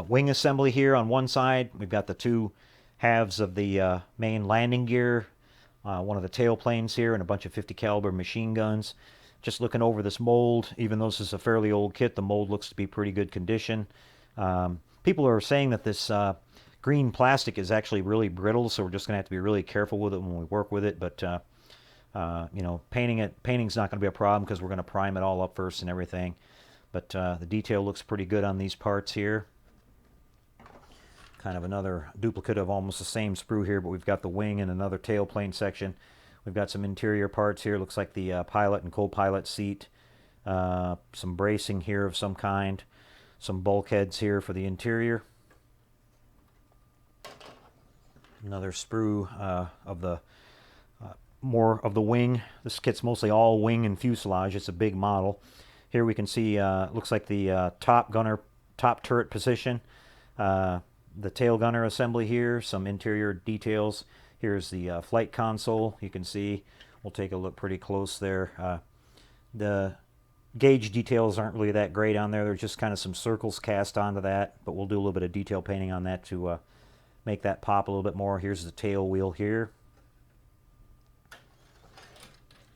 wing assembly here on one side. We've got the two halves of the main landing gear, one of the tail planes here, and a bunch of 50 caliber machine guns. Just looking over this mold, even though this is a fairly old kit, the mold looks to be pretty good condition. People are saying that this green plastic is actually really brittle, so we're just going to have to be really careful with it when we work with it. But you know, painting's not going to be a problem because we're going to prime it all up first and everything. But the detail looks pretty good on these parts here. Kind of another duplicate of almost the same sprue here, but we've got the wing and another tailplane section. We've got some interior parts here. Looks like the pilot and co-pilot seat. Some bracing here of some kind. Some bulkheads here for the interior. Another sprue of the more of the wing. This kit's mostly all wing and fuselage. It's a big model. Here we can see, looks like the top turret position, the tail gunner assembly here, some interior details. Here's the flight console. You can see, we'll take a look pretty close there. The gauge details aren't really that great on there. There's just kind of some circles cast onto that, but we'll do a little bit of detail painting on that to make that pop a little bit more. Here's the tail wheel here.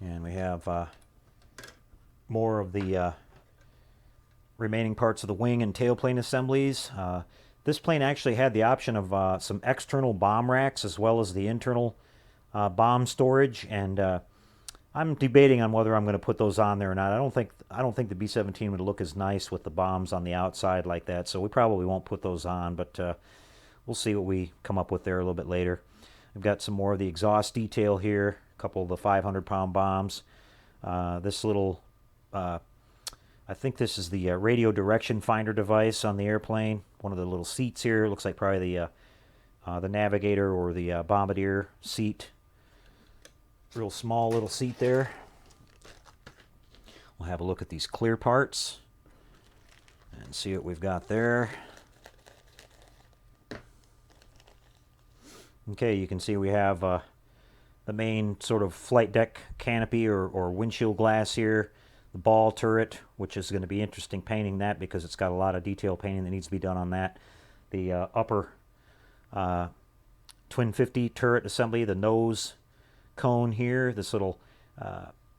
And we have more of the remaining parts of the wing and tailplane assemblies. This plane actually had the option of some external bomb racks as well as the internal bomb storage, and I'm debating on whether I'm going to put those on there or not. I don't think the B-17 would look as nice with the bombs on the outside like that, so we probably won't put those on, but we'll see what we come up with there a little bit later. We've got some more of the exhaust detail here, a couple of the 500-pound bombs. This little, I think this is the radio direction finder device on the airplane. One of the little seats here looks like probably the navigator or the bombardier seat. Real small little seat there. We'll have a look at these clear parts and see what we've got there. Okay, you can see we have the main sort of flight deck canopy or windshield glass here. The ball turret, which is going to be interesting painting that because it's got a lot of detail painting that needs to be done on that. The upper twin 50 turret assembly, the nose cone here, this little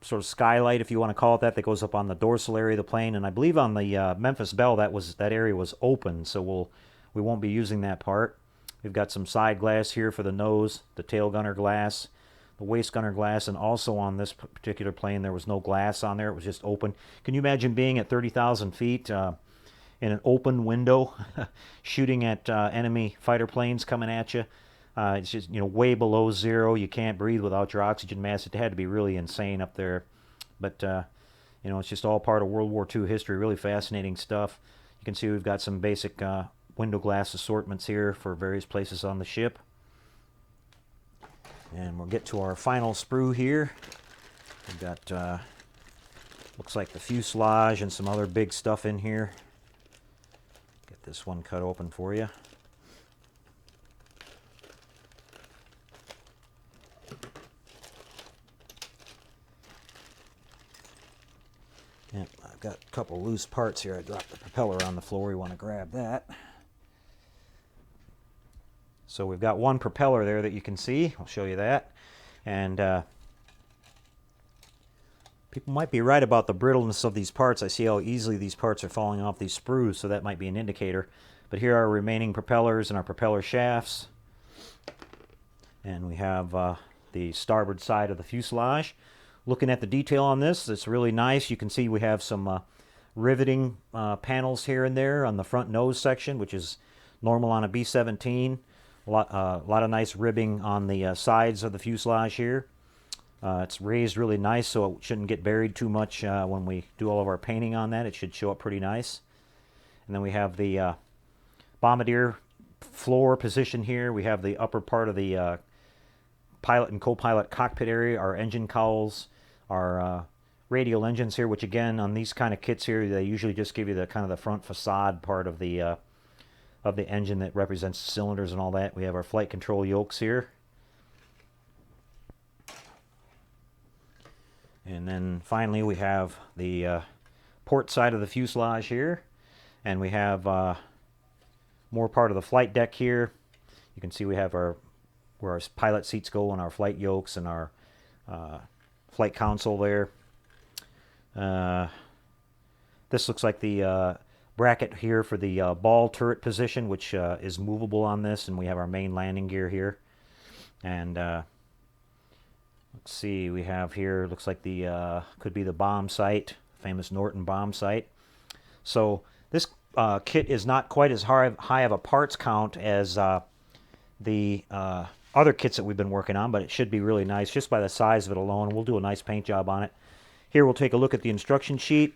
sort of skylight, if you want to call it that goes up on the dorsal area of the plane. And I believe on the Memphis Belle that area was open, so we won't be using that part. We've got some side glass here for the nose, the tail gunner glass, the waist gunner glass, and also on this particular plane there was no glass on there. It was just open. Can you imagine being at 30,000 feet in an open window shooting at enemy fighter planes coming at you? It's just, way below zero. You can't breathe without your oxygen mask. It had to be really insane up there. But, it's just all part of World War II history. Really fascinating stuff. You can see we've got some basic window glass assortments here for various places on the ship. And we'll get to our final sprue here. We've got, looks like the fuselage and some other big stuff in here. Get this one cut open for you. Yep, I've got a couple loose parts here. I dropped the propeller on the floor. We want to grab that. So we've got one propeller there that you can see. I'll show you that. And people might be right about the brittleness of these parts. I see how easily these parts are falling off these sprues, so that might be an indicator. But here are our remaining propellers and our propeller shafts. And we have the starboard side of the fuselage. Looking at the detail on this, it's really nice. You can see we have some riveting panels here and there on the front nose section, which is normal on a B-17. A lot of nice ribbing on the sides of the fuselage here. It's raised really nice, so it shouldn't get buried too much when we do all of our painting on that. It should show up pretty nice. And then we have the bombardier floor position here. We have the upper part of the pilot and co-pilot cockpit area, our engine cowls, our radial engines here, which again, on these kind of kits here, they usually just give you the kind of the front facade part of the engine that represents cylinders and all that. We have our flight control yokes here. And then finally we have the port side of the fuselage here. And we have more part of the flight deck here. You can see we have where our pilot seats go and our flight yokes and our flight console there. This looks like the bracket here for the ball turret position, which is movable on this, and we have our main landing gear here. And let's see, we have here, looks like the could be the bomb sight, famous Norton bomb sight. So this kit is not quite as high of a parts count as the other kits that we've been working on, but it should be really nice just by the size of it alone. We'll do a nice paint job on it. Here we'll take a look at the instruction sheet.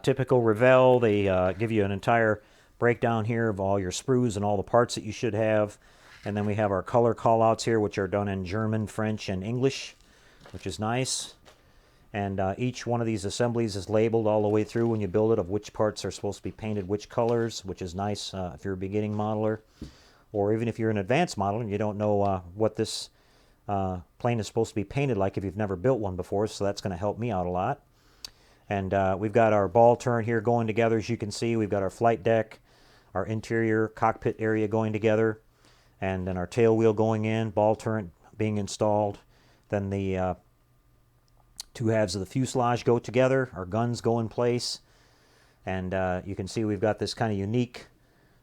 Typical Revell, they give you an entire breakdown here of all your sprues and all the parts that you should have. And then we have our color callouts here, which are done in German, French, and English, which is nice. And each one of these assemblies is labeled all the way through when you build it of which parts are supposed to be painted which colors, which is nice if you're a beginning modeler, or even if you're an advanced modeler and you don't know what this plane is supposed to be painted like if you've never built one before, so that's going to help me out a lot. And we've got our ball turret here going together. As you can see, we've got our flight deck, our interior cockpit area going together, and then our tail wheel going in, ball turret being installed. Then the two halves of the fuselage go together, our guns go in place, and you can see we've got this kind of unique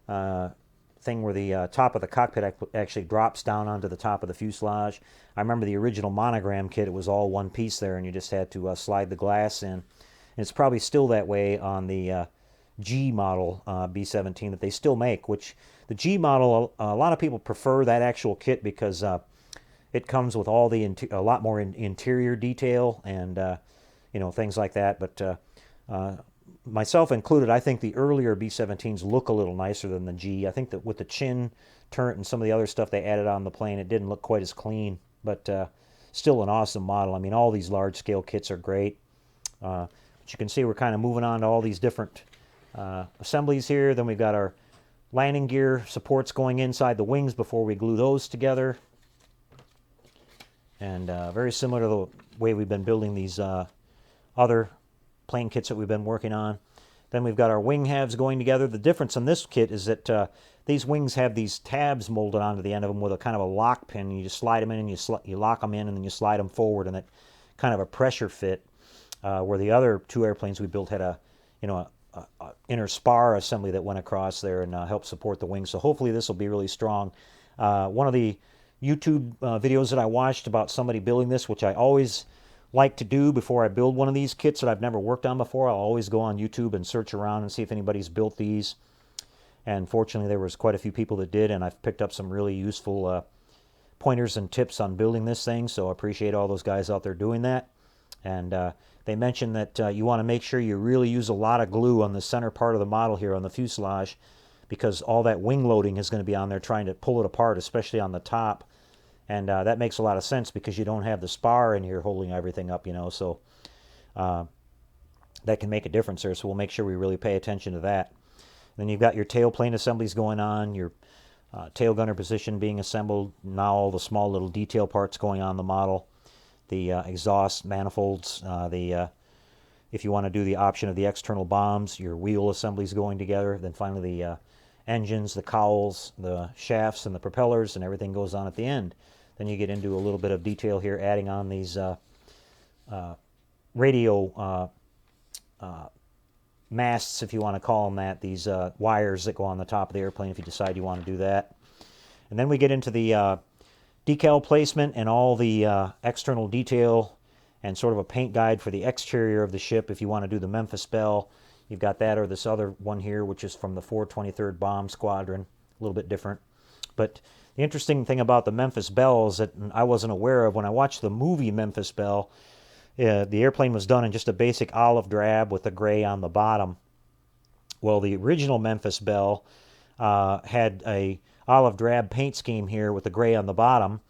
thing where the top of the cockpit actually drops down onto the top of the fuselage. I remember the original monogram kit, it was all one piece there, and you just had to slide the glass in. And it's probably still that way on the G model B17 that they still make, which the G model, a lot of people prefer that actual kit because it comes with all the a lot more interior detail and you know, things like that. But myself included, I think the earlier B17s look a little nicer than the G. I think that with the chin turret and some of the other stuff they added on the plane, it didn't look quite as clean, but still an awesome model. I mean, all these large scale kits are great. But you can see we're kind of moving on to all these different assemblies here. Then we've got our landing gear supports going inside the wings before we glue those together. And very similar to the way we've been building these other plane kits that we've been working on. Then we've got our wing halves going together. The difference in this kit is that these wings have these tabs molded onto the end of them with a kind of a lock pin. You just slide them in and you lock them in, and then you slide them forward, and it kind of a pressure fit. Where the other two airplanes we built had a inner spar assembly that went across there and helped support the wings. So hopefully this will be really strong. One of the YouTube videos that I watched about somebody building this, which I always like to do before I build one of these kits that I've never worked on before, I'll always go on YouTube and search around and see if anybody's built these. And fortunately there was quite a few people that did, and I've picked up some really useful pointers and tips on building this thing, so I appreciate all those guys out there doing that. And they mentioned that you want to make sure you really use a lot of glue on the center part of the model here on the fuselage, because all that wing loading is going to be on there trying to pull it apart, especially on the top. And that makes a lot of sense because you don't have the spar in here holding everything up, you know, so that can make a difference there. So we'll make sure we really pay attention to that. Then you've got your tail plane assemblies going on, your tail gunner position being assembled, now all the small little detail parts going on the model. The exhaust manifolds, if you want to do the option of the external bombs, your wheel assemblies going together, then finally the engines, the cowls, the shafts, and the propellers, and everything goes on at the end. Then you get into a little bit of detail here, adding on these radio masts, if you want to call them that, these wires that go on the top of the airplane if you decide you want to do that. And then we get into the decal placement and all the external detail and sort of a paint guide for the exterior of the ship if you want to do the Memphis Belle. You've got that, or this other one here, which is from the 423rd Bomb Squadron, a little bit different. But the interesting thing about the Memphis Belle is that I wasn't aware of when I watched the movie Memphis Belle. The airplane was done in just a basic olive drab with the gray on the bottom. Well, the original Memphis Belle had a olive drab paint scheme here with the gray on the bottom,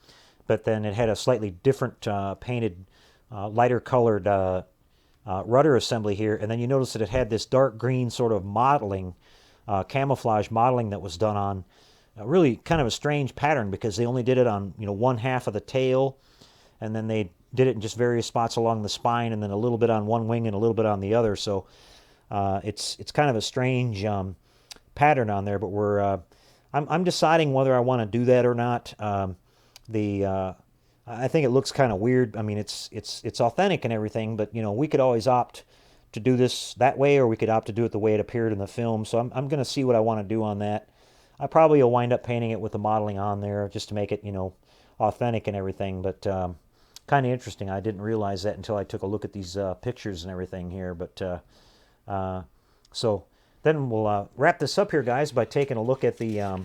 but then it had a slightly different painted, lighter colored rudder assembly here, and then you notice that it had this dark green sort of modeling, camouflage modeling that was done on really kind of a strange pattern, because they only did it on one half of the tail, and then they did it in just various spots along the spine, and then a little bit on one wing and a little bit on the other. So it's kind of a strange pattern on there, but we're I'm deciding whether I want to do that or not. I think it looks kind of weird. I mean, it's authentic and everything, but we could always opt to do this that way, or we could opt to do it the way it appeared in the film. So I'm going to see what I want to do on that. I probably will wind up painting it with the modeling on there just to make it authentic and everything. But kind of interesting. I didn't realize that until I took a look at these pictures and everything here. But so then we'll wrap this up here, guys, by taking a look at the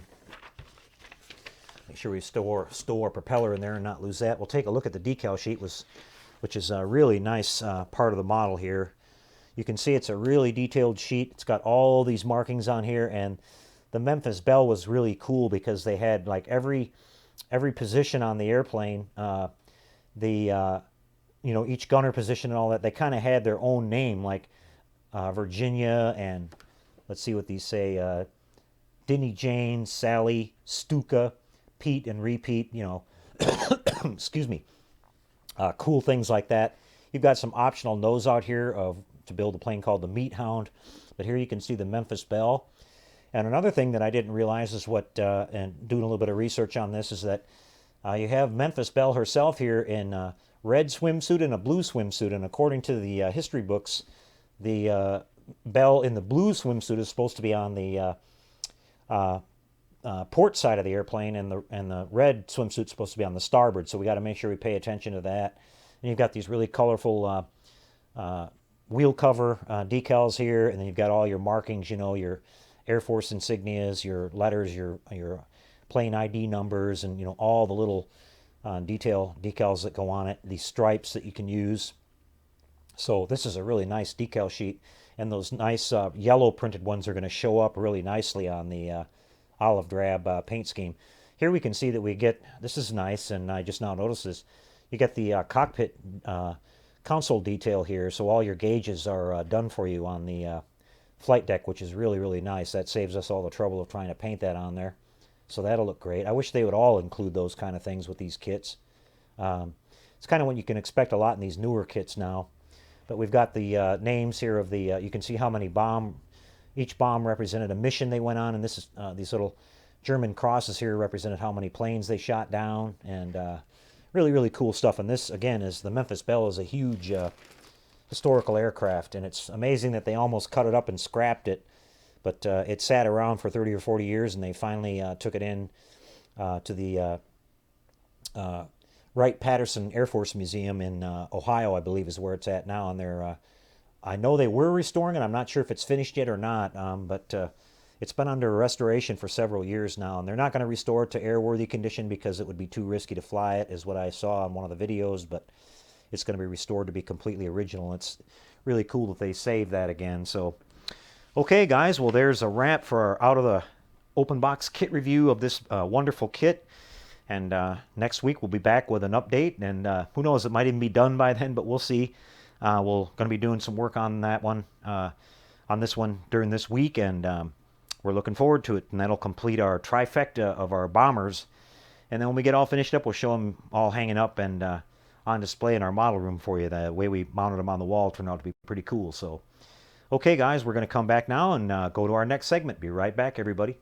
make sure we store our propeller in there and not lose that. We'll take a look at the decal sheet, which is a really nice part of the model here. You can see it's a really detailed sheet. It's got all these markings on here, and the Memphis Belle was really cool because they had like every position on the airplane. The you know, each gunner position and all that, they kind of had their own name, like Virginia and, let's see what these say, Dinny Jane, Sally, Stuka, Pete and Repeat, you know, excuse me, cool things like that. You've got some optional nose out here to build a plane called the Meat Hound, but here you can see the Memphis Belle. And another thing that I didn't realize is and doing a little bit of research on this, is that you have Memphis Belle herself here in a red swimsuit and a blue swimsuit. And according to the history books, the Belle in the blue swimsuit is supposed to be on the port side of the airplane, and the red swimsuit is supposed to be on the starboard. So we got to make sure we pay attention to that. And you've got these really colorful wheel cover decals here, and then you've got all your markings, you know, your Air Force insignias, your letters, your plane ID numbers, and, you know, all the little decals that go on it, these stripes that you can use. So this is a really nice decal sheet, and those nice yellow printed ones are going to show up really nicely on the olive drab paint scheme. Here we can see that we get, this is nice, and I just now noticed this, you get the cockpit console detail here, so all your gauges are done for you on the flight deck, which is really, really nice. That saves us all the trouble of trying to paint that on there. So that'll look great. I wish they would all include those kind of things with these kits. It's kind of what you can expect a lot in these newer kits now. But we've got the names here of the, you can see how many each bomb represented a mission they went on, and this is these little German crosses here represented how many planes they shot down, and really, really cool stuff. And this, again, is the Memphis Belle is a huge historical aircraft, and it's amazing that they almost cut it up and scrapped it, but it sat around for 30 or 40 years, and they finally took it in to the Wright-Patterson Air Force Museum in Ohio, I believe is where it's at now, and they're I know they were restoring it. I'm not sure if it's finished yet or not, but it's been under restoration for several years now, and they're not going to restore it to airworthy condition because it would be too risky to fly it, is what I saw on one of the videos, but it's going to be restored to be completely original. It's really cool that they saved that again. So, okay, guys, well, there's a wrap for our out of the open box kit review of this wonderful kit. And next week we'll be back with an update, and who knows, it might even be done by then, but we'll see. We're going to be doing some work on that one, on this one during this week, and we're looking forward to it. And that'll complete our trifecta of our bombers. And then when we get all finished up, we'll show them all hanging up and on display in our model room for you. The way we mounted them on the wall turned out to be pretty cool. So, okay, guys, we're going to come back now and go to our next segment. Be right back, everybody.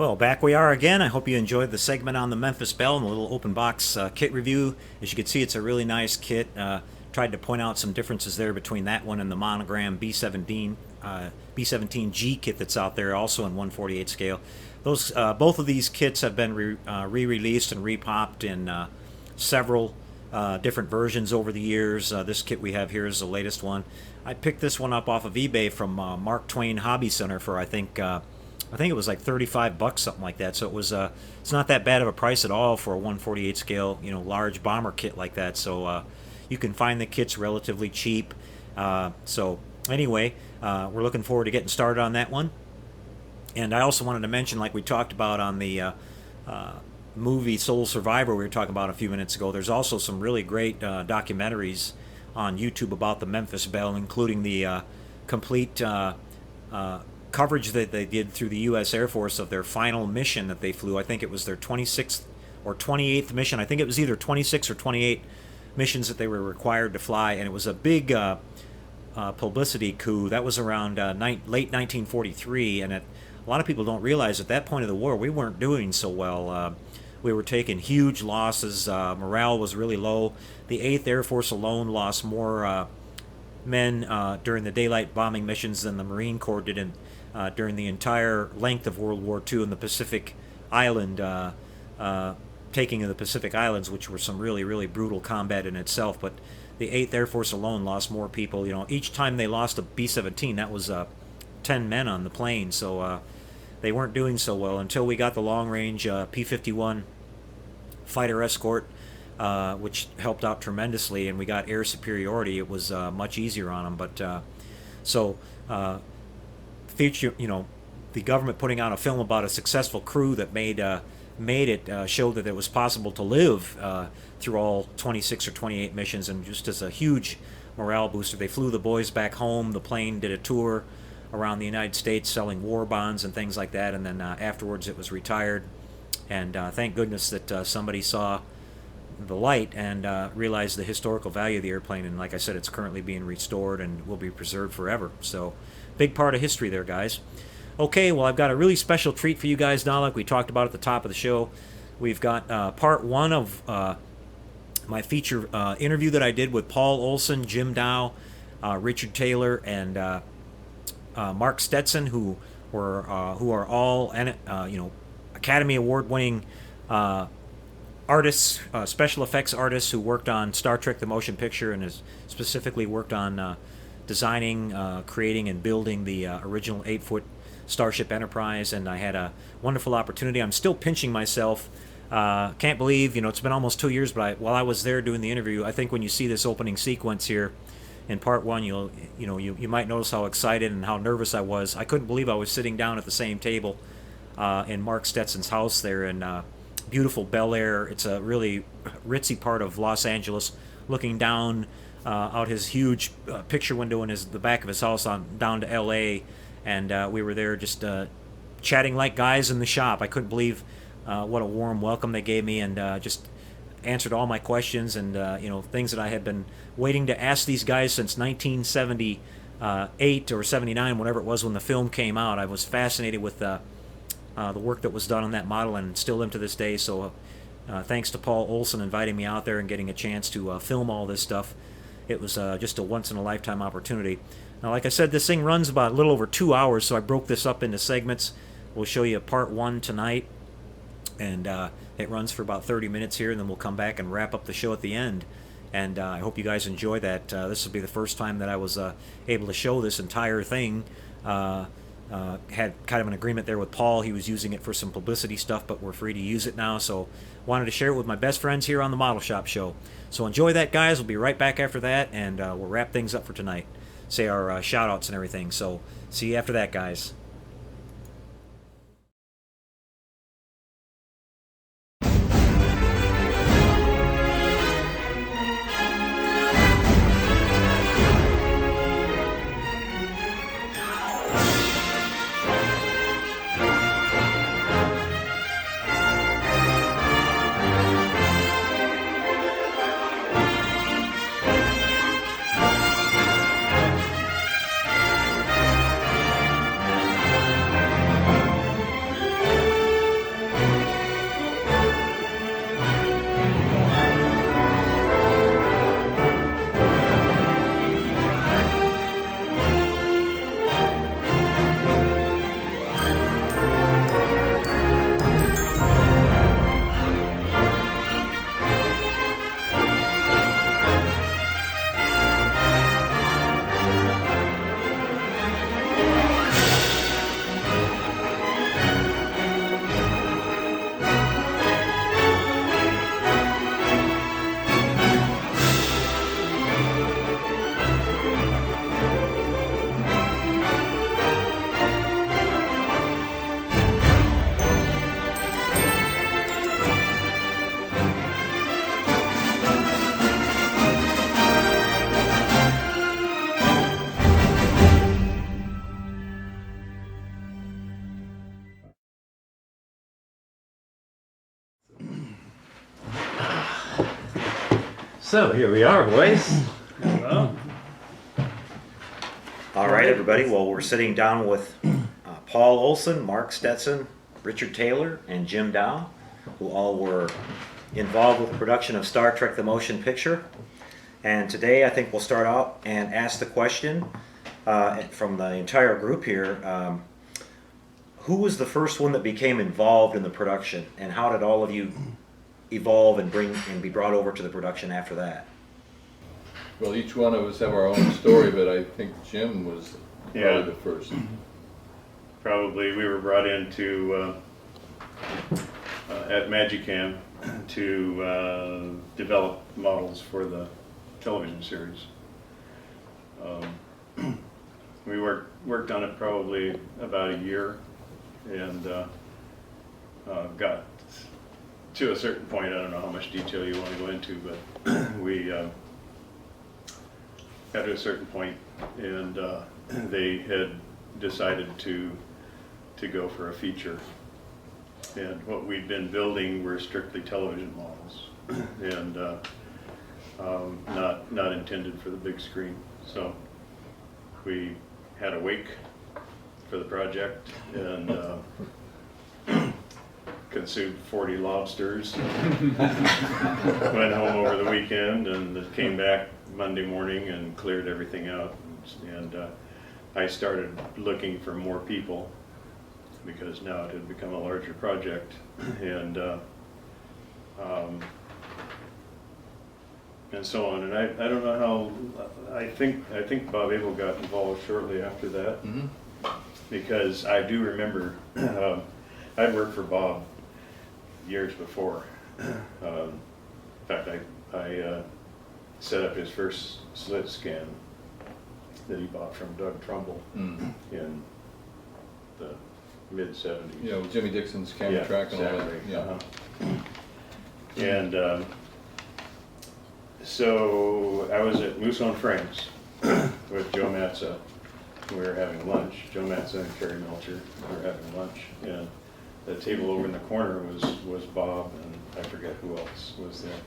Well, back we are again. I hope you enjoyed the segment on the Memphis Belle and the little open box kit review. As you can see, it's a really nice kit. Tried to point out some differences there between that one and the monogram B17 G kit that's out there, also in 1/48 scale. Those both of these kits have been re-released and repopped in several different versions over the years. This kit we have here is the latest one. I picked this one up off of eBay from Mark Twain Hobby Center for I think it was like 35 bucks, something like that. So it was it's not that bad of a price at all for a 1/48 scale, large bomber kit like that. So you can find the kits relatively cheap. So anyway, we're looking forward to getting started on that one. And I also wanted to mention, like we talked about on the movie Soul Survivor we were talking about a few minutes ago, there's also some really great documentaries on YouTube about the Memphis Belle, including the complete coverage that they did through the U.S. Air Force of their final mission that they flew. I think it was their 26th or 28th mission. I think it was either 26 or 28 missions that they were required to fly, and it was a big publicity coup. That was around late 1943, and a lot of people don't realize at that point of the war we weren't doing so well. We were taking huge losses. Morale was really low. The 8th Air Force alone lost more men during the daylight bombing missions than the Marine Corps did during the entire length of World War II in the Pacific Island, taking of the Pacific Islands, which were some really, really brutal combat in itself. But the 8th Air Force alone lost more people. Each time they lost a B-17, that was 10 men on the plane. So they weren't doing so well until we got the long-range P-51 fighter escort, which helped out tremendously, and we got air superiority. It was much easier on them. But feature, the government putting out a film about a successful crew that made it show that it was possible to live through all 26 or 28 missions, and just as a huge morale booster. They flew the boys back home. The plane did a tour around the United States selling war bonds and things like that, and then afterwards it was retired. And thank goodness that somebody saw the light and realized the historical value of the airplane, and like I said, it's currently being restored and will be preserved forever. So big part of history there, guys. Okay, well, I've got a really special treat for you guys now, like we talked about at the top of the show. We've got part one of my feature interview that I did with Paul Olson, Jim Dow, Richard Taylor, and Mark Stetson, who are all Academy Award-winning artists, special effects artists who worked on Star Trek: The Motion Picture and has specifically worked on designing, creating, and building the original 8-foot Starship Enterprise. And I had a wonderful opportunity. I'm still pinching myself. Can't believe, it's been almost 2 years, but while I was there doing the interview, I think when you see this opening sequence here in part one, you might notice how excited and how nervous I was. I couldn't believe I was sitting down at the same table in Mark Stetson's house there in beautiful Bel Air. It's a really ritzy part of Los Angeles, looking down out his huge picture window in the back of his house down to L.A., and we were there just chatting like guys in the shop. I couldn't believe what a warm welcome they gave me, and just answered all my questions and things that I had been waiting to ask these guys since 1978 or 79, whatever it was when the film came out. I was fascinated with the work that was done on that model, and still am to this day. So thanks to Paul Olson inviting me out there and getting a chance to film all this stuff. It was just a once-in-a-lifetime opportunity. Now, like I said, this thing runs about a little over 2 hours, so I broke this up into segments. We'll show you part one tonight, and it runs for about 30 minutes here, and then we'll come back and wrap up the show at the end. And I hope you guys enjoy that. This will be the first time that I was able to show this entire thing. Had kind of an agreement there with Paul. He was using it for some publicity stuff, but we're free to use it now, so wanted to share it with my best friends here on the Model Shop Show. So enjoy that, guys. We'll be right back after that, and we'll wrap things up for tonight. Say our shout-outs and everything. So see you after that, guys. So here we are, boys. Well, All right, everybody. Well, we're sitting down with Paul Olson, Mark Stetson, Richard Taylor, and Jim Dow, who all were involved with the production of Star Trek the Motion Picture. And today I think we'll start out and ask the question from the entire group here. Who was the first one that became involved in the production, and how did all of you evolve and be brought over to the production after that? Well, each one of us have our own story, but I think Jim was probably the first. probably we were brought in to at Magicam to develop models for the television series. We worked on it probably about a year, and got to a certain point. I don't know how much detail you want to go into, but we got to a certain point, and they had decided to go for a feature. And what we'd been building were strictly television models, and not intended for the big screen. So we had a wake for the project, and consumed 40 lobsters. Went home over the weekend and came back Monday morning and cleared everything out. And I started looking for more people, because now it had become a larger project. And so on. And I don't know how, I think Bob Abel got involved shortly after that. Mm-hmm. Because I do remember, I'd worked for Bob years before. In fact, I set up his first slit scan that he bought from Doug Trumbull in the mid-70s. Yeah, with Jimmy Dixon's camera track and all that. Exactly. Yeah. And so I was at Moose on Frames with Joe Matza. We were having lunch. Joe Matza and Carrie Melcher were having lunch, and the table over in the corner was Bob, and I forget who else was there.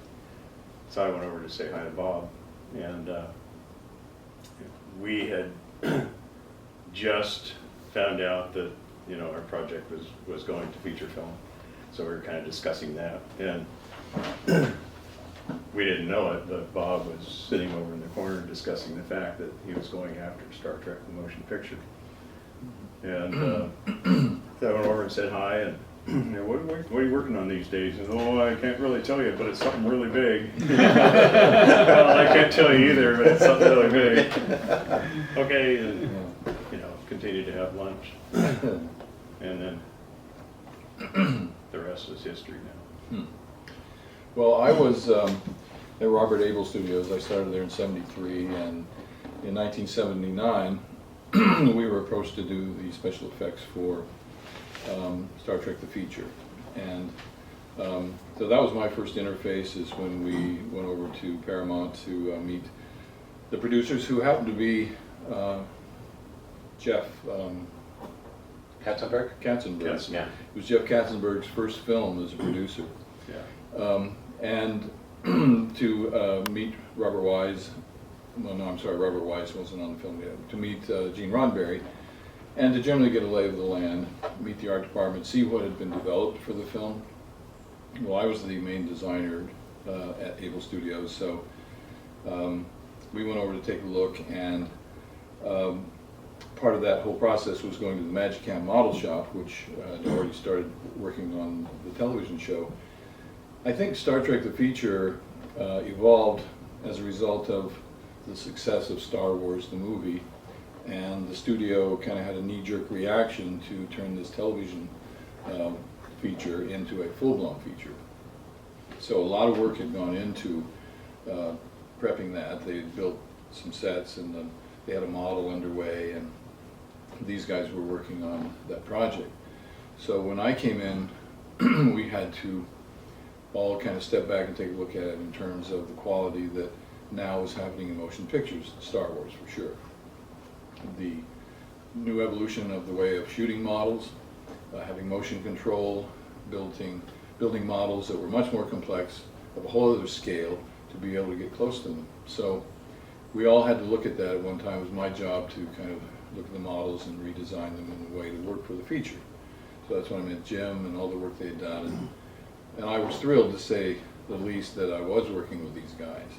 So I went over to say hi to Bob, and we had just found out that our project was going to feature film, so we were kind of discussing that, and we didn't know it, but Bob was sitting over in the corner discussing the fact that he was going after Star Trek the Motion Picture. And I went over and said hi, and what are you working on these days? And I can't really tell you, but it's something really big. Well, I can't tell you either, but it's something really big. Okay, and continued to have lunch. And then the rest is history now. Well, I was at Robert Abel Studios. I started there in '73, and in 1979, we were approached to do the special effects for Star Trek the Feature. And so that was my first interface, is when we went over to Paramount to meet the producers, who happened to be Jeff Katzenberg? Katzenberg. Yes, yeah. It was Jeff Katzenberg's first film as a producer. Yeah. And to meet Robert Wise, well, no, I'm sorry, Robert Wise wasn't on the film yet, to meet Gene Roddenberry, and to generally get a lay of the land, meet the art department, see what had been developed for the film. Well, I was the main designer at Abel Studios, so we went over to take a look, and part of that whole process was going to the Magicam model shop, which had already started working on the television show. I think Star Trek the Feature evolved as a result of the success of Star Wars the movie, and the studio kind of had a knee-jerk reaction to turn this television feature into a full-blown feature. So a lot of work had gone into prepping that. They had built some sets, and they had a model underway, and these guys were working on that project. So when I came in, we had to all kind of step back and take a look at it in terms of the quality that now is happening in motion pictures, Star Wars for sure. The new evolution of the way of shooting models, having motion control, building models that were much more complex, of a whole other scale, to be able to get close to them. So we all had to look at that at one time. It was my job to kind of look at the models and redesign them in a way to work for the feature. So that's when I met Jim and all the work they had done. And I was thrilled, to say the least, that I was working with these guys,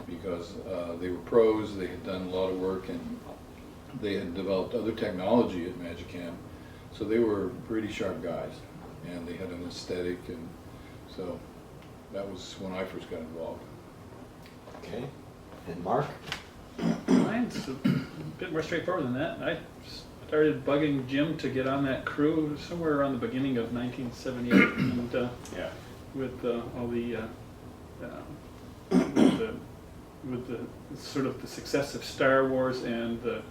because they were pros, they had done a lot of work, and they had developed other technology at Magicam. So they were pretty sharp guys, and they had an aesthetic, and so that was when I first got involved. Okay. And Mark? Mine's a bit more straightforward than that. I started bugging Jim to get on that crew somewhere around the beginning of 1978, and Yeah. with all the with the sort of the success of Star Wars and the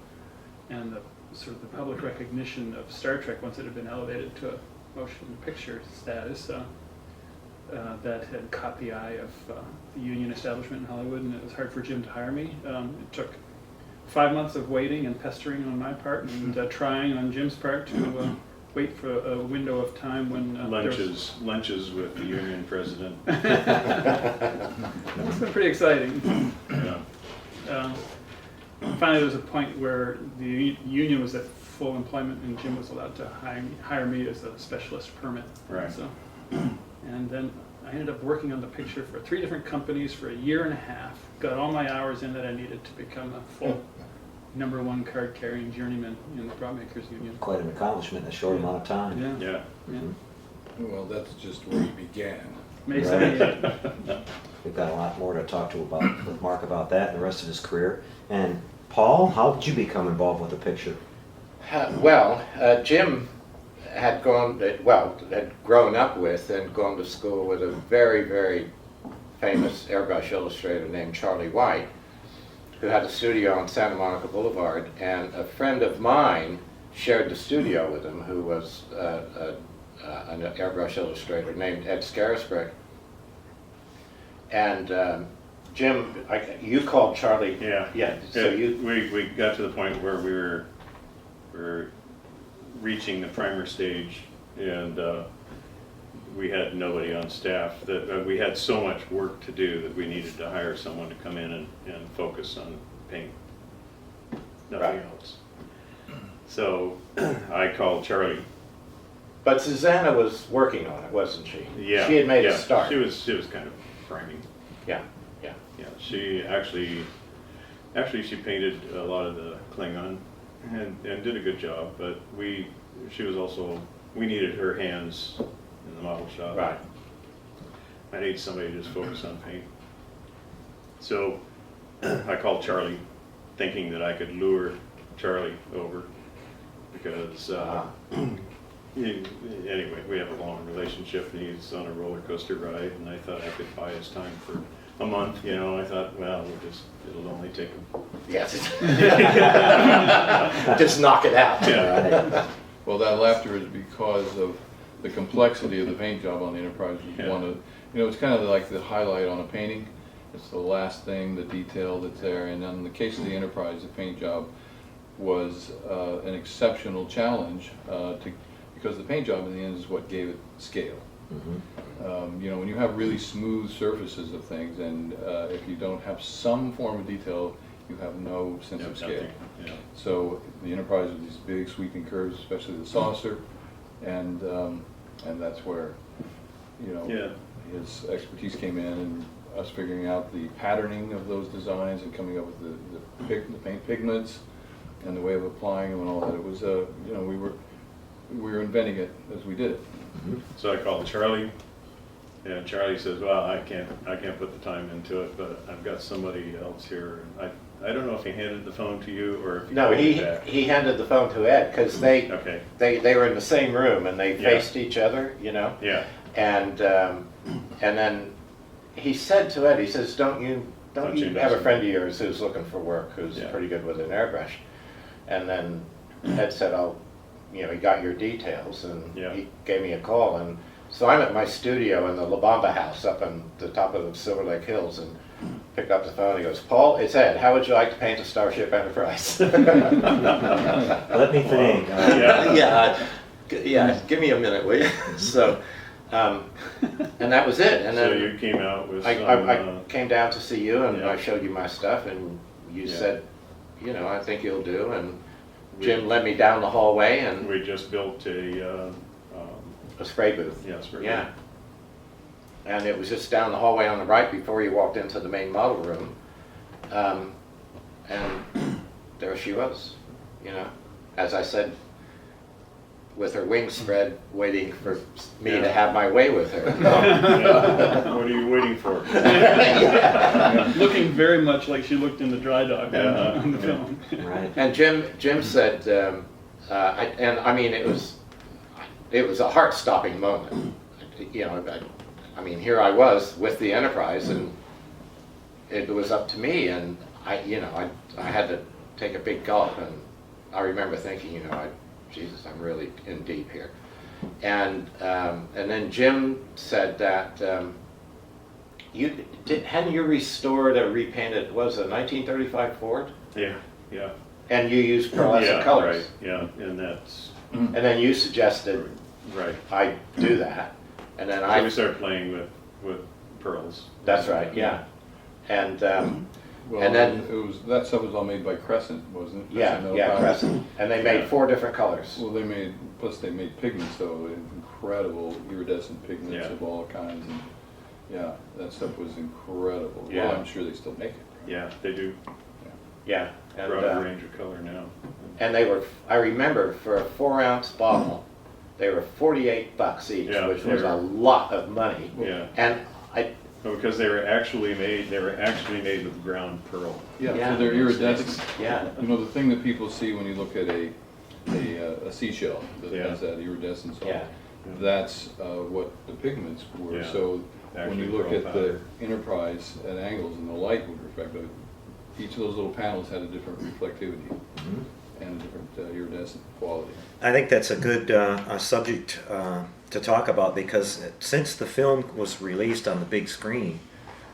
sort of the public recognition of Star Trek once it had been elevated to a motion picture status, that had caught the eye of the union establishment in Hollywood, and it was hard for Jim to hire me. It took 5 months of waiting and pestering on my part, and trying on Jim's part to wait for a window of time when Lunches with the union president. It's been pretty exciting. Yeah. Finally, there was a point where the union was at full employment, and Jim was allowed to hire me as a specialist permit. Right. So, and then I ended up working on the picture for 3 different companies for a year and a half. Got all my hours in that I needed to become a full #1 card-carrying journeyman in the prop makers union. Quite an accomplishment in a short amount of time. Yeah. Yeah. Yeah. Well, that's just where you began. May Right. 78. We've got a lot more to talk to with Mark about that and the rest of his career. And Paul, how did you become involved with the picture? Jim had had grown up with and gone to school with a very, very famous airbrush illustrator named Charlie White, who had a studio on Santa Monica Boulevard, and a friend of mine shared the studio with him, who was an airbrush illustrator named Ed Scarisbrick. And Jim, you called Charlie. Yeah. Yeah. So we got to the point where we were reaching the primer stage, and we had nobody on staff. That we had so much work to do that we needed to hire someone to come in and focus on paint, nothing else. So I called Charlie. But Susanna was working on it, wasn't she? Yeah, She had made yeah, a start. She was kind of priming. Yeah. Yeah, she actually she painted a lot of the Klingon and did a good job, but we needed her hands in the model shop. Right. I need somebody to just focus on paint. So I called Charlie, thinking that I could lure Charlie over, because anyway, we have a long relationship, and he's on a roller coaster ride, and I thought I could buy his time for a month. I thought, well, it'll only take him. Yes. Just knock it out. Yeah. Well, that laughter is because of the complexity of the paint job on the Enterprise. It's kind of like the highlight on a painting. It's the last thing, the detail that's there. And in the case of the Enterprise, the paint job was an exceptional challenge because the paint job in the end is what gave it scale. Mm-hmm. When you have really smooth surfaces of things, and if you don't have some form of detail, you have no sense of scale. Nothing. Yeah. So the Enterprise with these big sweeping curves, especially the saucer, and that's where his expertise came in, and us figuring out the patterning of those designs and coming up with the paint pigments and the way of applying them and all that. It was we were inventing it as we did it. So I called Charlie, and Charlie says, well, I can't put the time into it, but I've got somebody else here. I don't know if he handed the phone to you or if No, called me back. he handed the phone to Ed, because they were in the same room, and they faced each other, Yeah. And then he said to Ed, he says, don't you have a friend of yours who's looking for work, who's pretty good with an airbrush? And then Ed said, he got your details, and he gave me a call. And so I'm at my studio in the La Bamba house up on the top of the Silver Lake Hills, and picked up the phone. He goes, Paul, it's Ed. How would you like to paint a Starship Enterprise? Let me think. Yeah, give me a minute, will you? So And that was it. And So then you came out with I came down to see you, and Yeah. I showed you my stuff, and you Yeah. said, you know, I think you'll do. And Jim led me down the hallway, and we just built a spray booth. yeah, spray Yeah. And it was just down the hallway on the right before you walked into the main model room. And there she was, you know, as I said, with her wings spread, waiting for me to have my way with her. Yeah. What are you waiting for? Looking very much like she looked in the dry dock on the film. Right. And Jim said, I mean, it was a heart-stopping moment. You know, I mean, here I was with the Enterprise, and it was up to me, and I had to take a big gulp, and I remember thinking, you know, Jesus, I'm really in deep here. And then Jim said that hadn't you restored or repainted, was it a 1935 Ford? Yeah, yeah. And you used pearlescent colors. Right, yeah, and that's And then you suggested right. I do that. And then So we started playing with pearls. that's right, yeah. And Well, and then that stuff was all made by Crescent, wasn't it? yeah, Metal yeah, Powder. Crescent. And they made 4 different colors. Well, they made pigments, though, incredible iridescent pigments Yeah. of all kinds, and yeah, that stuff was incredible. Yeah. Well, I'm sure they still make it. Yeah, they do. Yeah. And Broader range of color now. and they were, I remember, for a 4-ounce bottle, they were $48 each, Yeah, which they was were. a lot of money. Yeah. And No, because they were actually made with ground pearl. Yeah, Yeah. so they're iridescent. yeah, You know, the thing that people see when you look at a seashell that Yeah. has that iridescence on yeah, it, that's what the pigments were. Yeah. So when Actually you look pearl at powder. the Enterprise at angles and the light would reflect it, each of those little panels had a different reflectivity and a different iridescent quality. I think that's a good subject to talk about, because since the film was released on the big screen,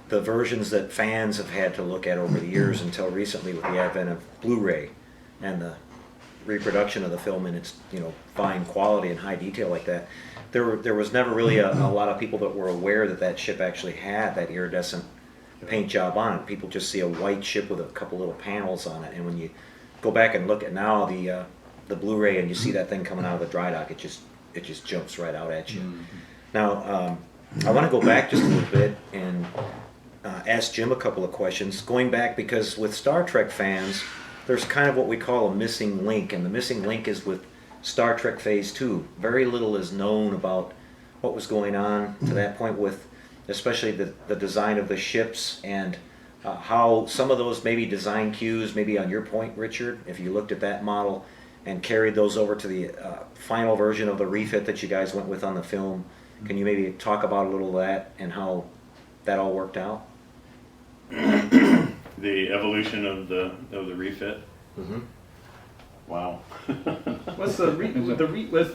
the versions that fans have had to look at over the years until recently with the advent of Blu-ray and the reproduction of the film in its fine quality and high detail like that, there was never really a lot of people that were aware that ship actually had that iridescent paint job on it. People just see a white ship with a couple little panels on it, and when you go back and look at now the Blu-ray and you see that thing coming out of the dry dock, it just jumps right out at you. Now, I want to go back just a little bit and ask Jim a couple of questions. Going back, because with Star Trek fans, there's kind of what we call a missing link, and the missing link is with Star Trek Phase 2. Very little is known about what was going on to that point with especially the design of the ships, and how some of those maybe design cues, maybe on your point, Richard, if you looked at that model and carried those over to the final version of the refit that you guys went with on the film. Can you maybe talk about a little of that and how that all worked out? The evolution of the refit. Mm-hmm. Wow. What's was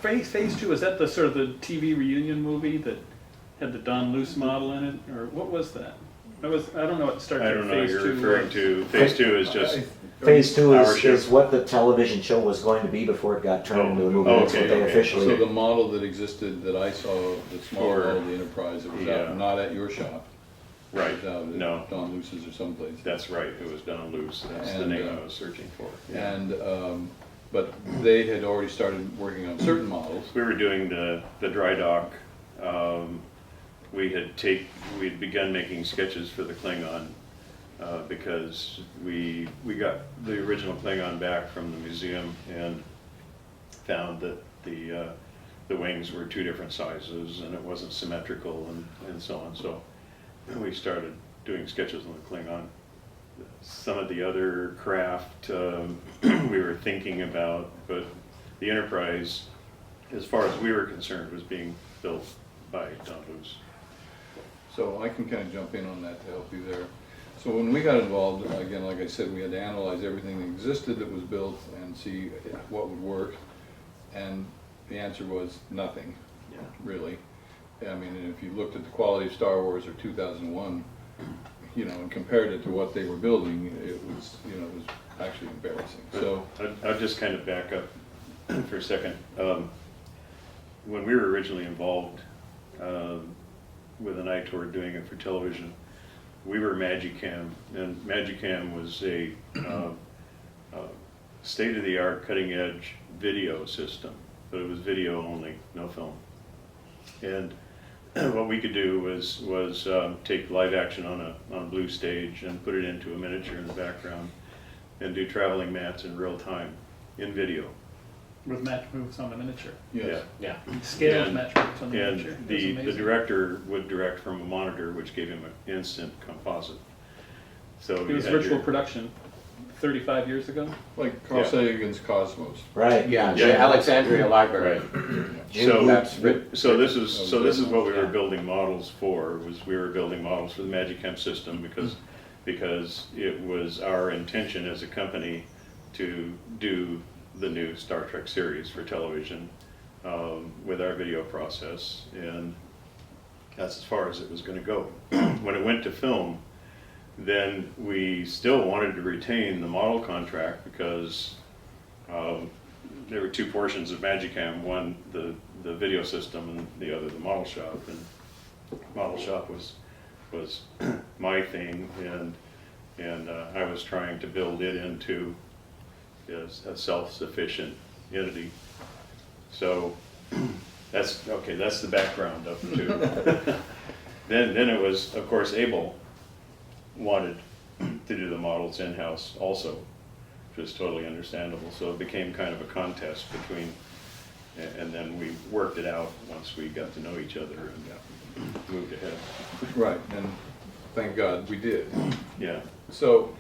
Phase 2? Is that the sort of the TV reunion movie that had the Don Luce model in it, or what was that? I don't know what Star I Trek don't know. Phase You're 2 referring was. to Phase 2 is just Phase 2 Our ship. is what the television show was going to be before it got turned into a movie. Oh, That's what okay, they okay. officially. So the model that existed that I saw, the small Or- model of the Enterprise, it was Yeah. out, not at your shop. right. It was out at No, Don Luce's or someplace. that's right. It was Don Luce. That's the And, name I was searching for. Yeah. And, but they had already started working on certain models. We were doing the dry dock. We'd begun making sketches for the Klingon because we got the original Klingon back from the museum and found that the wings were 2 different sizes and it wasn't symmetrical and so on. So we started doing sketches on the Klingon. Some of the other craft we were thinking about, but the Enterprise, as far as we were concerned, was being built by Don Luce. So I can kind of jump in on that to help you there. So when we got involved, again, like I said, we had to analyze everything that existed that was built and see what would work. And the answer was nothing, Yeah. really. I mean, and if you looked at the quality of Star Wars or 2001, and compared it to what they were building, it was actually embarrassing. So, I'll just kind of back up for a second. When we were originally involved with an eye toward doing it for television. We were Magicam, and Magicam was a state-of-the-art, cutting-edge video system, but it was video only, no film. And what we could do was take live action on a blue stage and put it into a miniature in the background, and do traveling mats in real time in video. With match moves on the miniature. Yes. Yeah. Scaled And- match moves on the And miniature. It was the amazing. director would direct from a monitor, which gave him an instant composite. So It you was had virtual your- production 35 years ago. Like Carl Yeah. Sagan's Cosmos. Right, yeah, Yeah. the Alexandria Library. So, That's so this is what we were Yeah. building models for. Was we were building models for the Magicam system because it was our intention as a company to do the new Star Trek series for television with our video process, and that's as far as it was going to go. When it went to film, then we still wanted to retain the model contract because there were two portions of Magicam, one the video system and the other the model shop. And model shop was my thing, and I was trying to build it into a self-sufficient entity. So that's okay. That's the background up to. Then it was, of course, Abel wanted to do the models in-house also, which was totally understandable. So it became kind of a contest between, and then we worked it out once we got to know each other and moved ahead. Right, and thank God we did. Yeah. So,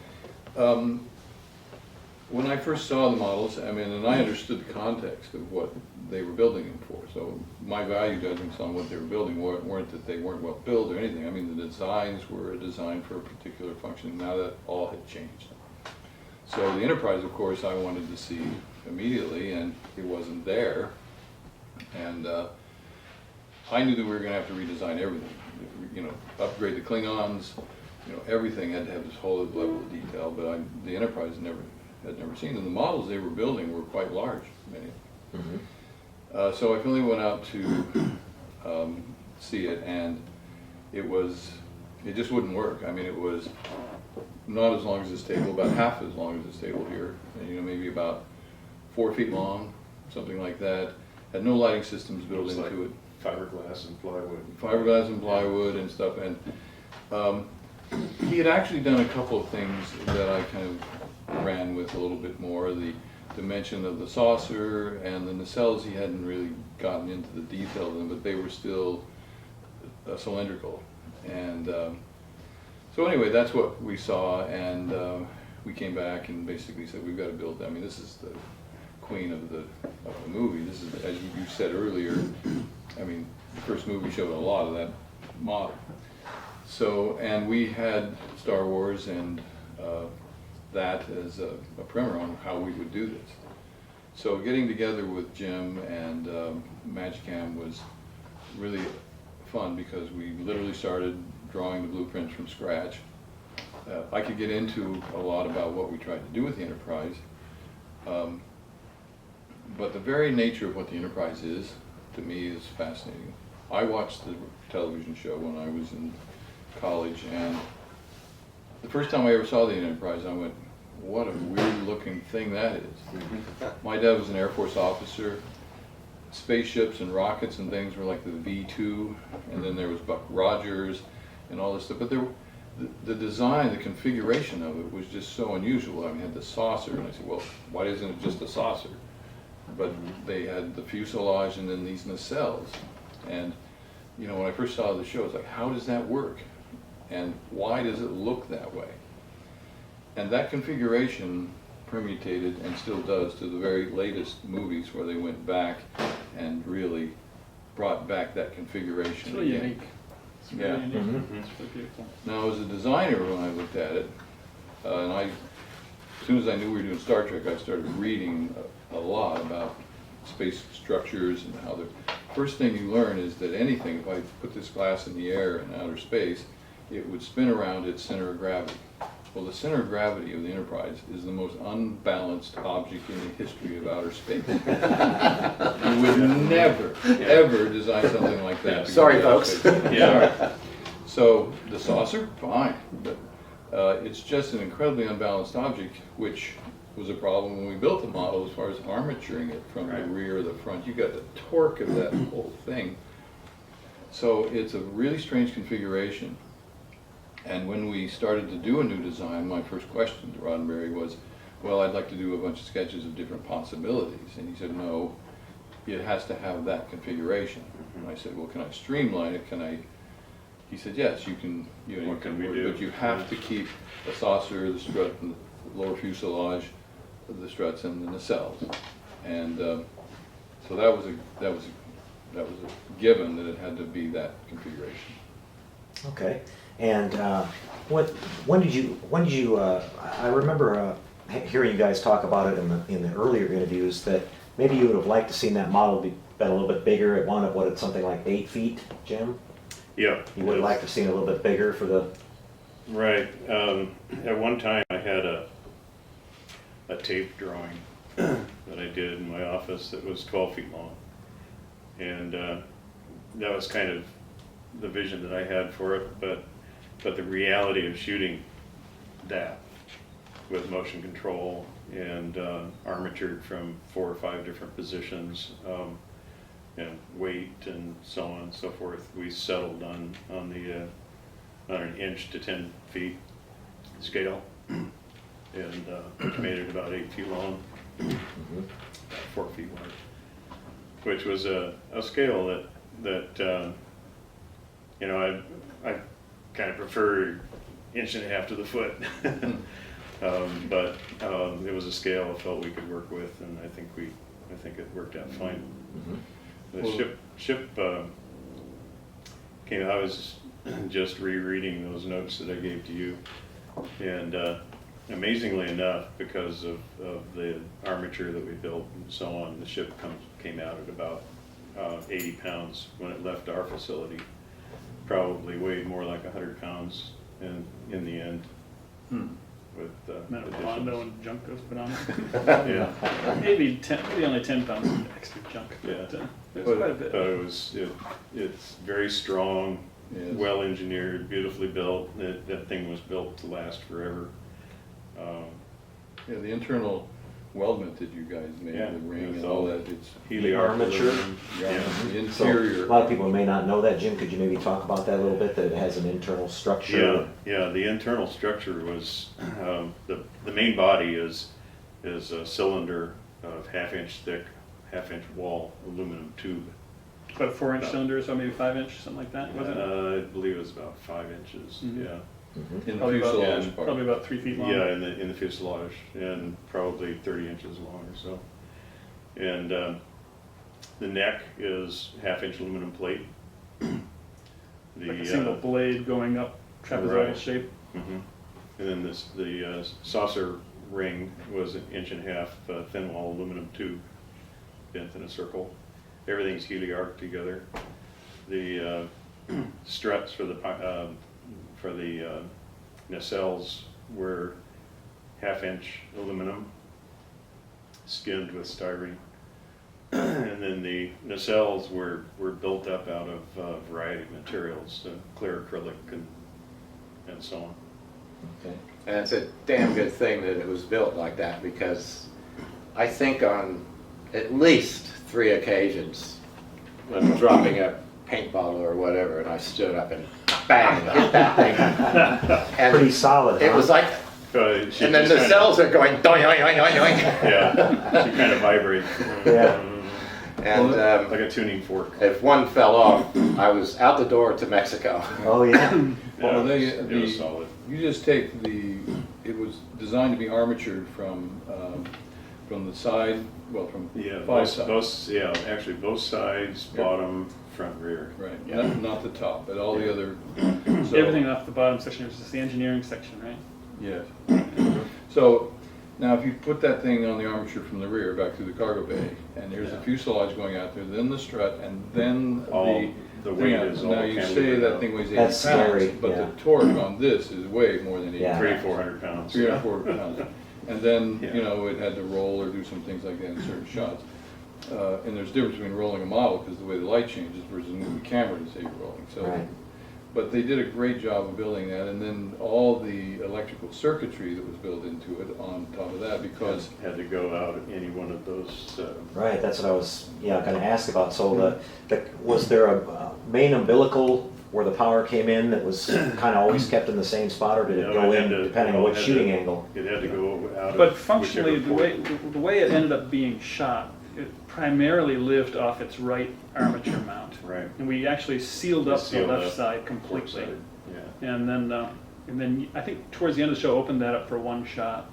when I first saw the models, I mean, and I understood the context of what they were building them for. So my value judgments on what they were building weren't that they weren't well built or anything. I mean, the designs were designed for a particular function. Now that all had changed. So the Enterprise, of course, I wanted to see immediately, and it wasn't there. And I knew that we were going to have to redesign everything. You know, upgrade the Klingons. You know, everything had to have this whole level of detail. But the Enterprise had never seen. And the models they were building were quite large, many. Mhm. So I finally went out to see it, and it just wouldn't work. I mean, it was not as long as this table, about half as long as this table here, and, you know, maybe about 4 feet long, something like that. Had no lighting systems built was into like it. Fiberglass and plywood. Fiberglass and plywood and stuff, and he had actually done a couple of things that I kind of ran with a little bit more. The dimension of the saucer and the nacelles, he hadn't really gotten into the detail of them, but they were still cylindrical. And so anyway, that's what we saw, and we came back and basically said, we've got to build that. I mean, this is the queen of the movie. This is, as you said earlier, I mean, the first movie showed a lot of that model. So, and we had Star Wars and that as a primer on how we would do this. So getting together with Jim and Magicam was really fun because we literally started drawing the blueprints from scratch. I could get into a lot about what we tried to do with the Enterprise, but the very nature of what the Enterprise is, to me, is fascinating. I watched the television show when I was in college, and the first time I ever saw the Enterprise, I went, what a weird looking thing that is. My dad was an Air Force officer. Spaceships and rockets and things were like the V2, and then there was Buck Rogers and all this stuff. But the design, the configuration of it was just so unusual. I mean, it had the saucer, and I said, well, why isn't it just a saucer? But they had the fuselage and then these nacelles. And, you know, when I first saw the show, it's like, how does that work? And why does it look that way? And that configuration permutated and still does to the very latest movies where they went back and really brought back that configuration. It's really again. unique. It's really Yeah. unique. Mhm. It's really beautiful. Now, as a designer, when I looked at it, and as soon as I knew we were doing Star Trek, I started reading a lot about space structures and how the first thing you learn is that anything, if I put this glass in the air in outer space, it would spin around its center of gravity. Well, the center of gravity of the Enterprise is the most unbalanced object in the history of outer space. You would never, ever design something like that. to go Sorry, to outer folks. space. Yeah. So the saucer, fine, but it's just an incredibly unbalanced object, which was a problem when we built the model as far as armaturing it from the rear or the front. You got the torque of that whole thing. So it's a really strange configuration. And when we started to do a new design, my first question to Roddenberry was, well, I'd like to do a bunch of sketches of different possibilities. And he said, no, it has to have that configuration. And I said, well, can I streamline it? Can I? He said, yes, you can. You know, What can we do? But you have to keep the saucer, the strut, and the lower fuselage, the struts, and the nacelles. And so that was a given that it had to be that configuration. Okay. And when did you? I remember hearing you guys talk about it in the earlier interviews that maybe you would have liked to seen that model been a little bit bigger. It wound up what, it's something like 8 feet, Jim. Yeah. You would have liked to seen it a little bit bigger for the. Right. At one time, I had a tape drawing that I did in my office that was 12 feet long, and that was kind of the vision that I had for it. But the reality of shooting that with motion control and armatured from 4 or 5 different positions, and weight and so on and so forth, we settled on an inch to 10 feet scale, and which made it about 8 feet long, about 4 feet wide, which was a scale that you know, I kind of prefer 1.5 inches to the foot. But it was a scale I felt we could work with, and I think it worked out fine. The ship came. I was just rereading those notes that I gave to you, and amazingly enough, because of the armature that we built and so on, the ship came out at about 80 pounds when it left our facility. Probably weighed more like 100 pounds in the end. With Amount of additions. Bondo and junk goes put on it. Yeah. maybe only 10 pounds of extra junk. Yeah. But, it was quite a bit. But it's very strong, Yes. well engineered, beautifully built. That thing was built to last forever. Yeah, the internal weldment that you guys made, Yeah, the ring it's and all all that, it's armature? yeah, the So, interior. a lot of people may not know that, Jim. Could you maybe talk about that a little bit? That it has an internal structure. Yeah. The internal structure was the main body is a cylinder of 1/2 inch thick, 1/2 inch wall aluminum tube. About a 4-inch cylinder, so maybe 5 inch, something like that, wasn't it? I believe it was about 5 inches. Mhm. Yeah. In the Probably about- fuselage part. Probably about 3 feet long. Yeah, in the fuselage, and probably 30 inches long or so. And the neck is 1/2 inch aluminum plate. Like a single blade going up trapezoidal Right. shape. And then the saucer ring was 1.5 inch thin wall aluminum tube bent in a circle. Everything's heliarched together. The struts for the nacelles were 1/2 inch aluminum skinned with styrene. And then the nacelles were built up out of a variety of materials, clear acrylic and so on. Okay. And it's a damn good thing that it was built like that, because I think on at least 3 occasions, when dropping a paint bottle or whatever, and I stood up and bang, hit that thing. And Pretty solid. it huh? was like, She and then just the kinda- cells are going doing, doing, doing, doing. Yeah, she kind of vibrates. Yeah. And Like a tuning fork. if one fell off, I was out the door to Mexico. Oh yeah. Well, It was solid. you just take it was designed to be armatured from the side, well, from Yeah, 5 sides. actually both sides, bottom, front, rear. Right, Yeah. not the top, but all the other. So, Everything off the bottom section was just the engineering section, right? Yes. So now if you put that thing on the armature from the rear back through the cargo bay, and there's a fuselage going out there, then the strut, and then All the weight Yeah, is all now you say cantilevered that out. thing weighs 80 That's pounds, scary, but yeah. the torque on this is way more than 80 Yeah. pounds. 300-400 pounds. 300 or 400 pounds. And then, Yeah. you know, it had to roll or do some things like that in certain shots. And there's a difference between rolling a model, because the way the light changes, versus moving the camera to say you're rolling. So, Right. but they did a great job of building that, and then all the electrical circuitry that was built into it on top of that, because Had to go out at any one of those, Right, that's what I was, going to ask about. So was there a main umbilical where the power came in that was kind of always kept in the same spot, or did it No, go it in had to- depending on well, what it had shooting to- angle? it had to go out of. But functionally, whichever the way it ended up being shot, it primarily lived off its right armature mount. Right. And we actually sealed up the Sealed left up side port completely. side, Yeah. And then I think towards the end of the show, opened that up for one shot.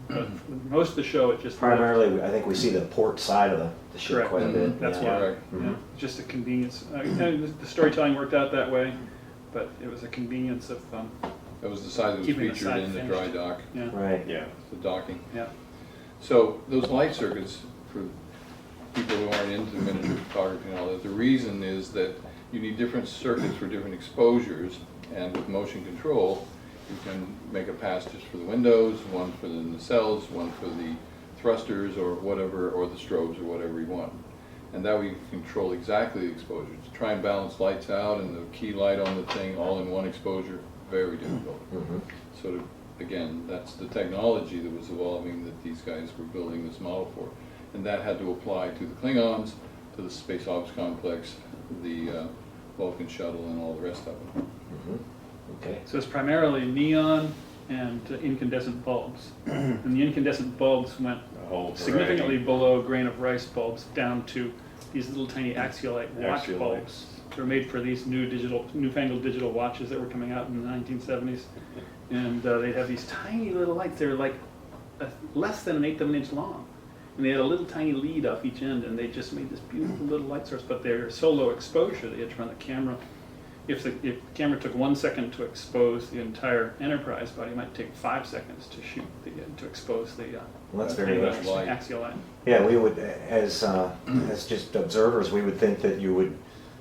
But for most of the show, it just lived. Primarily, I think we see the port side of the ship Correct. quite a bit. That's yeah. why. Right. Yeah, just a convenience. The storytelling worked out that way, but it was a convenience of, that was the side that was Keeping the featured side in the dry finished. dock, yeah, Right. Yeah. the docking. yeah. So those light circuits, for people who aren't into miniature photography and all that, the reason is that you need different circuits for different exposures, and with motion control, you can make a pass just for the windows, one for the nacelles, one for the thrusters or whatever, or the strobes or whatever you want. And that way you can control exactly the exposure. To try and balance lights out and the key light on the thing all in one exposure, very difficult. Mhm. So again, that's the technology that was evolving that these guys were building this model for. And that had to apply to the Klingons, to the Space Ops Complex, the Vulcan shuttle, and all the rest of them. Mhm. Okay. So it's primarily neon and incandescent bulbs. And the incandescent bulbs went A whole significantly variety. below grain of rice bulbs down to these little tiny axiolite watch Axiolite. bulbs. They're made for these newfangled digital watches that were coming out in the 1970s. And they'd have these tiny little lights. They were like less than an eighth of an inch long. And they had a little tiny lead off each end, and they just made this beautiful little light source. But they're so low exposure that you had to run the camera. If the camera took 1 second to expose the entire Enterprise body, it might take 5 seconds to shoot to expose the Well, that's very very much interesting. light. axiolite. Yeah, we would, as just observers, we would think that you would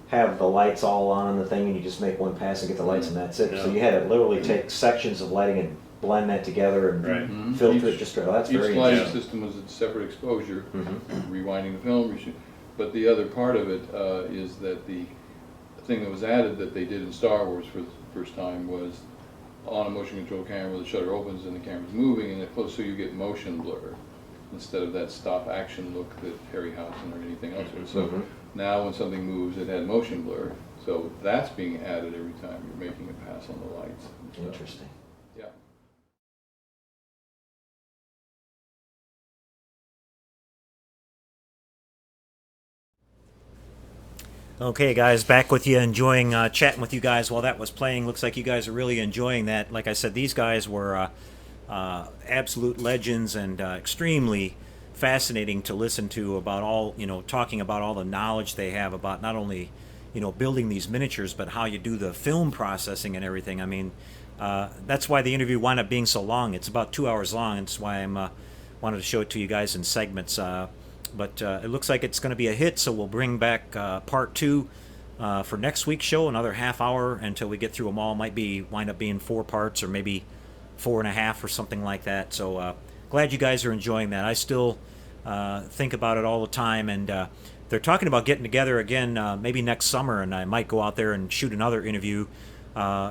have the lights all on the thing and you just make one pass and get the lights and that's it. So Yeah. you had to literally take sections of lighting and blend that together and Right. Mhm. filter it Each- just, that's Each very lighting interesting. system was a separate exposure, Mhm. rewinding the film, reshoot. But the other part of it is that the thing that was added that they did in Star Wars for the first time was on a motion control camera, the shutter opens and the camera's moving, and it close, so you get motion blur instead of that stop action look that Harryhausen or anything else would. So Mhm. now when something moves, it had motion blur. So that's being added every time you're making a pass on the lights. So, Interesting. yeah. Okay, guys, back with you, enjoying chatting with you guys while that was playing. Looks like you guys are really enjoying that. Like I said, these guys were absolute legends and extremely fascinating to listen to about all, talking about all the knowledge they have about not only, building these miniatures, but how you do the film processing and everything. I mean, that's why the interview wound up being so long. It's about 2 hours long, and that's why I'm wanted to show it to you guys in segments. But it looks like it's going to be a hit, so we'll bring back part 2 for next week's show, another half hour until we get through them all. Might wind up being 4 parts or maybe 4.5 or something like that. So glad you guys are enjoying that. I still think about it all the time, and they're talking about getting together again maybe next summer, and I might go out there and shoot another interview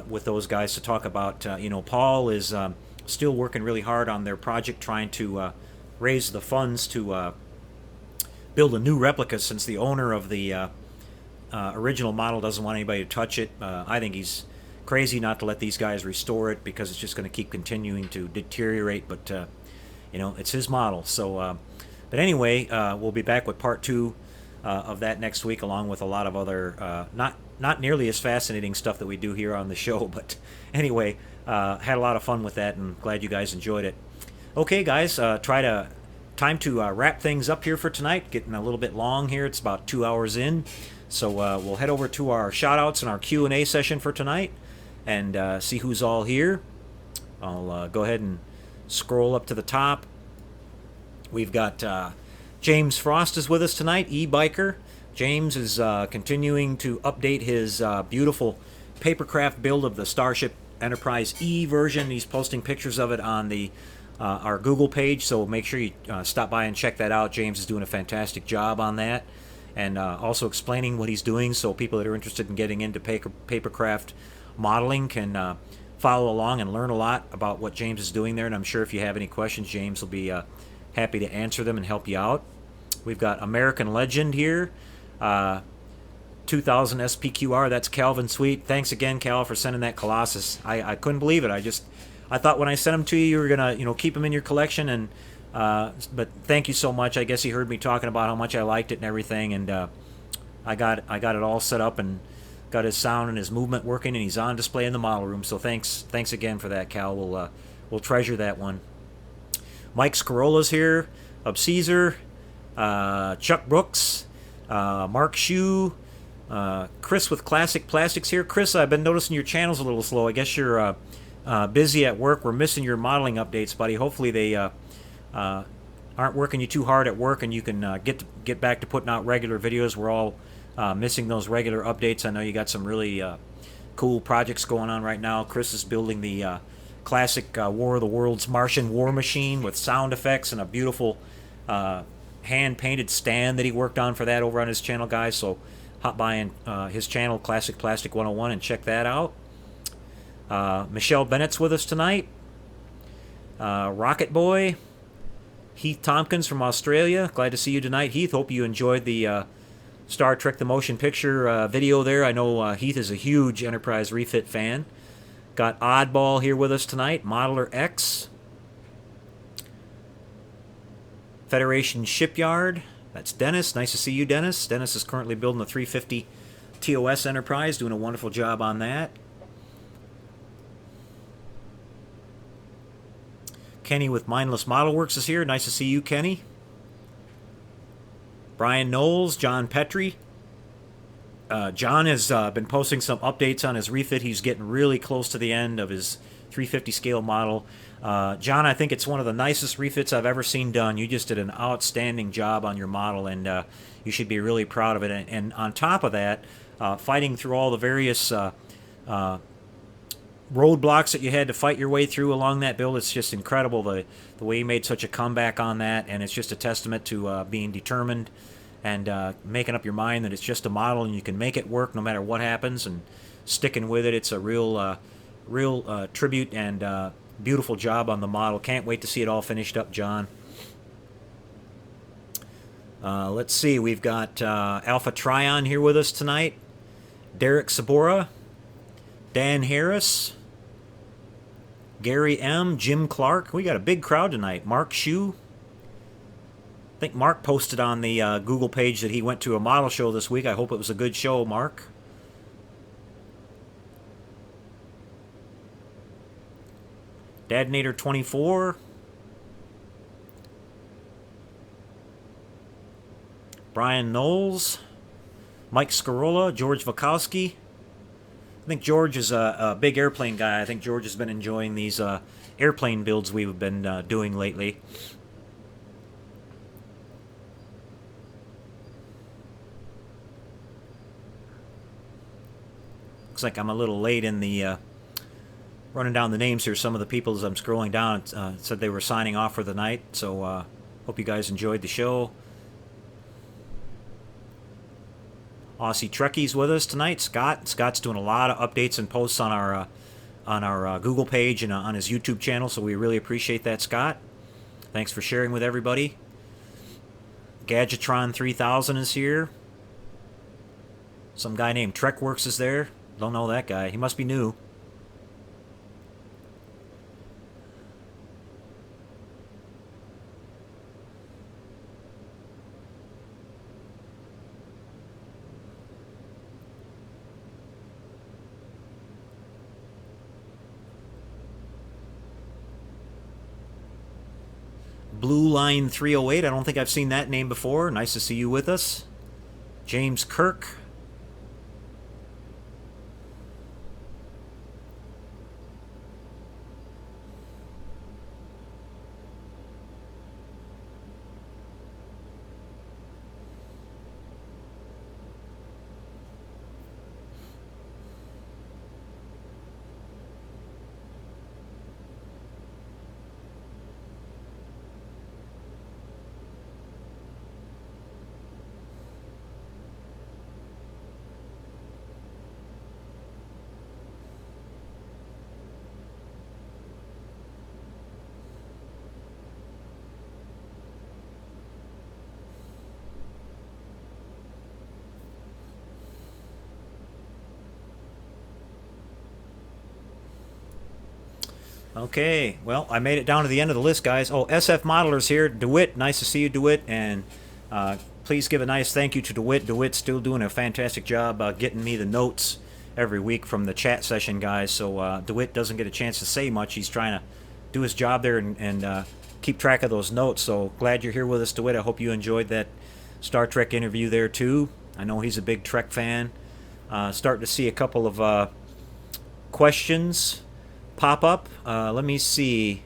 with those guys to talk about, Paul is still working really hard on their project, trying to raise the funds to build a new replica, since the owner of the original model doesn't want anybody to touch it. I think he's crazy not to let these guys restore it, because it's just going to keep continuing to deteriorate, but it's his model. So but anyway, we'll be back with part 2 of that next week, along with a lot of other not nearly as fascinating stuff that we do here on the show. But anyway, had a lot of fun with that, and glad you guys enjoyed it. Okay, guys, time to wrap things up here for tonight. Getting a little bit long here. It's about 2 hours in. So we'll head over to our shout-outs and our Q&A session for tonight and see who's all here. I'll go ahead and scroll up to the top. We've got James Frost is with us tonight, e-biker. James is continuing to update his beautiful papercraft build of the Starship Enterprise E version. He's posting pictures of it on the our Google page, so make sure you stop by and check that out. James is doing a fantastic job on that, and also explaining what he's doing, so people that are interested in getting into papercraft modeling can follow along and learn a lot about what James is doing there. And I'm sure if you have any questions, James will be happy to answer them and help you out. We've got American Legend here. 2000 SPQR, that's Calvin Sweet. Thanks again, Cal, for sending that Colossus. I couldn't believe it. I thought when I sent them to you, you were gonna keep them in your collection, and but thank you so much. I guess he heard me talking about how much I liked it and everything, and I got it all set up and got his sound and his movement working, and he's on display in the model room. So thanks again for that, Cal. We'll treasure that one. Mike Scarola's here. Caesar, Chuck Brooks, Mark Shue, Chris with Classic Plastics here. Chris, I've been noticing your channel's a little slow. I guess you're busy at work. We're missing your modeling updates, buddy. Hopefully they aren't working you too hard at work, and you can get back to putting out regular videos. We're all missing those regular updates. I know you got some really cool projects going on right now. Chris is building the classic War of the Worlds Martian war machine with sound effects and a beautiful hand-painted stand that he worked on for that over on his channel, guys. So hop by his channel, Classic Plastic 101, and check that out. Michelle Bennett's with us tonight. Rocket Boy. Heath Tompkins from Australia. Glad to see you tonight, Heath. Hope you enjoyed the Star Trek the Motion Picture video there. I know Heath is a huge Enterprise refit fan. Got Oddball here with us tonight. Modeler X. Federation Shipyard. That's Dennis. Nice to see you, Dennis. Dennis is currently building the 350 TOS Enterprise, doing a wonderful job on that. Kenny with Mindless Model Works is here. Nice to see you, Kenny. Brian Knowles, John Petrie. John has been posting some updates on his refit. He's getting really close to the end of his 350 scale model. John, I think it's one of the nicest refits I've ever seen done. You just did an outstanding job on your model, and you should be really proud of it. And on top of that, fighting through all the various roadblocks that you had to fight your way through along that build, it's just incredible the way you made such a comeback on that, and it's just a testament to being determined and making up your mind that it's just a model and you can make it work no matter what happens, and sticking with it. It's a real tribute and beautiful job on the model. Can't wait to see it all finished up, John. Let's see, we've got Alpha Trion here with us tonight. Derek Sabora, Dan Harris, Gary M., Jim Clark. We got a big crowd tonight. Mark Shue. I think Mark posted on the Google page that he went to a model show this week. I hope it was a good show, Mark. Dadnator 24. Brian Knowles. Mike Scarola. George Vakowski. I think George is a big airplane guy. I think George has been enjoying these airplane builds we've been doing lately. Looks like I'm a little late in the running down the names here. Some of the people, as I'm scrolling down, said they were signing off for the night. So hope you guys enjoyed the show. Aussie Trekkie's with us tonight. Scott's doing a lot of updates and posts on our Google page and on his YouTube channel, so we really appreciate that, Scott. Thanks for sharing with everybody. Gadgetron 3000 is here. Some guy named TrekWorks is there. Don't know that guy. He must be new. Blue Line 308. I don't think I've seen that name before. Nice to see you with us. James Kirk. Okay, well, I made it down to the end of the list, guys. Oh, SF Modelers here. DeWitt, nice to see you, DeWitt. And please give a nice thank you to DeWitt. DeWitt's still doing a fantastic job getting me the notes every week from the chat session, guys. So DeWitt doesn't get a chance to say much. He's trying to do his job there and keep track of those notes. So glad you're here with us, DeWitt. I hope you enjoyed that Star Trek interview there, too. I know he's a big Trek fan. Starting to see a couple of questions pop up. Let me see.